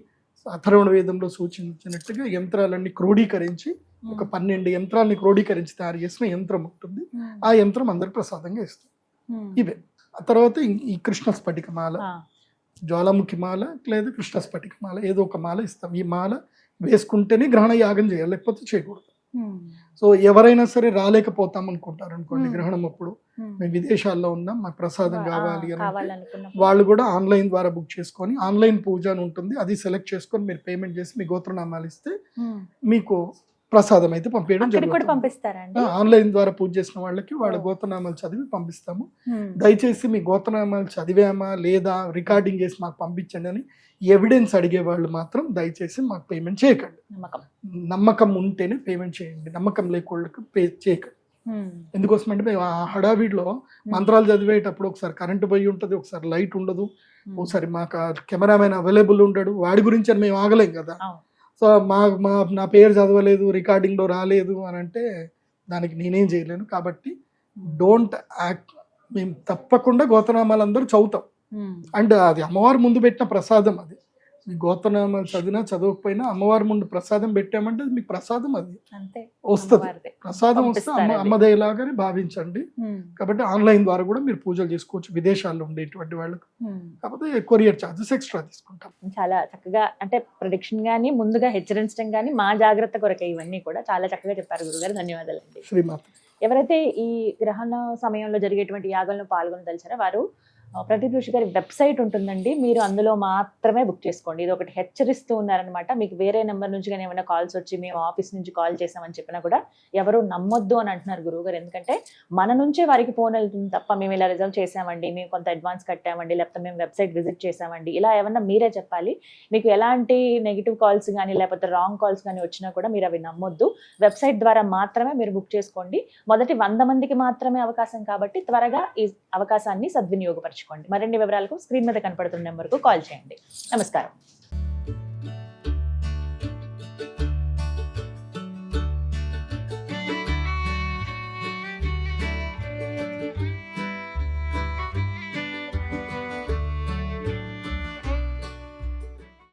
అథర్వణ వేదంలో సూచించినట్టుగా యంత్రాలన్నీ క్రోడీకరించి ఒక 12 యంత్రాలని క్రోడీకరించి తయారు చేసిన యంత్రం ఉంటుంది. ఆ యంత్రం అందరికి ప్రసాదంగా ఇస్తాం. ఇవే. ఆ తర్వాత ఈ కృష్ణ స్ఫటిక మాల, జ్వాలాముఖి మాల లేదా కృష్ణ స్ఫటిక మాల ఏదో ఒక మాల ఇస్తాం. ఈ మాల వేసుకుంటేనే గ్రహణ యాగం చేయాలి, లేకపోతే చేయకూడదు. సో ఎవరైనా సరే రాలేకపోతాం అనుకుంటారు అనుకోండి, గ్రహణం అప్పుడు మేము విదేశాల్లో ఉన్నాం మాకు ప్రసాదం కావాలి అని వాళ్ళు కూడా ఆన్లైన్ ద్వారా బుక్ చేసుకొని, ఆన్లైన్ పూజ అని ఉంటుంది, అది సెలెక్ట్ చేసుకొని మీరు పేమెంట్ చేసి మీ గోత్రనామాలు ఇస్తే మీకు ప్రసాదం అయితే పంపించడం జరుగుతుంది. ఆన్లైన్ ద్వారా పూజ చేసిన వాళ్ళకి వాళ్ళ గోత్రనామాలు చదివి పంపిస్తాము. దయచేసి మీ గోత్రనామాలు చదివామా లేదా రికార్డింగ్ చేసి మాకు పంపించండి అని ఎవిడెన్స్ అడిగే వాళ్ళు మాత్రం దయచేసి మాకు పేమెంట్ చేయకండి. నమ్మకం ఉంటేనే పేమెంట్ చేయండి, నమ్మకం లేకోళ్ళకి పే చేయకండి. ఎందుకోసం అంటే మేము ఆ హడావిడిలో మంత్రాలు చదివేటప్పుడు ఒకసారి కరెంటు పోయి ఉంటుంది, ఒకసారి లైట్ ఉండదు, ఒకసారి మాకు కెమెరామెన్ అవైలబుల్ ఉండడు, వాడి గురించి అని మేము ఆగలేం కదా. సో నా పేరు చదవలేదు, రికార్డింగ్లో రాలేదు అని అంటే దానికి నేనేం చేయలేను. కాబట్టి డోంట్ యాక్ట్. మేము తప్పకుండా గోత్రనామాలు అందరూ చదువుతాం. అండ్ అది అమ్మవారి ముందు పెట్టిన ప్రసాదం, అది మీ గోత్రనామాలు చదివినా చదవకపోయినా అమ్మవారి ముందు ప్రసాదం పెట్టామంటే అది మీకు ప్రసాదం, అది వస్తుంది. ప్రసాదం వస్తే అమ్మదయ్యలాగానే భావించండి. కాబట్టి ఆన్లైన్ ద్వారా కూడా మీరు పూజలు చేసుకోవచ్చు విదేశాల్లో ఉండేటువంటి వాళ్ళకు. కాకపోతే కొరియర్ ఛార్జెస్ ఎక్స్ట్రా తీసుకుంటాం. చాలా చక్కగా అంటే ప్రిడిక్షన్ గానీ ముందుగా హెచ్చరించడం కానీ మా జాగ్రత్త కొరకే ఇవన్నీ కూడా చాలా చక్కగా చెప్పారు గురుగారు. ధన్యవాదాలు అండి. శ్రీమాత. ఎవరైతే ఈ గ్రహణ సమయంలో జరిగేటువంటి యాగాలను పాల్గొనదలిచారో వారు ప్రదీప్ ఋషి గారి వెబ్సైట్ ఉంటుందండి, మీరు అందులో మాత్రమే బుక్ చేసుకోండి. ఇది ఒకటి హెచ్చరిస్తూ ఉన్నారనమాట. మీకు వేరే నెంబర్ నుంచి కానీ ఏమైనా కాల్స్ వచ్చి మేము ఆఫీస్ నుంచి కాల్ చేసామని చెప్పినా కూడా ఎవరు నమ్మొద్దు అని అంటున్నారు గురువు గారు. ఎందుకంటే మన నుంచే వారికి ఫోన్ వెళ్తుంది తప్ప మేము ఇలా రిజర్వ్ చేసామండి, మేము కొంత అడ్వాన్స్ కట్టామండి, లేకపోతే మేము వెబ్సైట్ విజిట్ చేసామండి, ఇలా ఏమన్నా మీరే చెప్పాలి. మీకు ఎలాంటి నెగిటివ్ కాల్స్ కానీ లేకపోతే రాంగ్ కాల్స్ కానీ వచ్చినా కూడా మీరు అవి నమ్మొద్దు. వెబ్సైట్ ద్వారా మాత్రమే మీరు బుక్ చేసుకోండి. మొదటి 100 మందికి మాత్రమే అవకాశం కాబట్టి త్వరగా ఈ అవకాశాన్ని సద్వినియోగపరచుకోండి. మరిన్ని వివరాలకు స్క్రీన్ మీద కనపడుతున్న నెంబర్కు కాల్ చేయండి. నమస్కారం.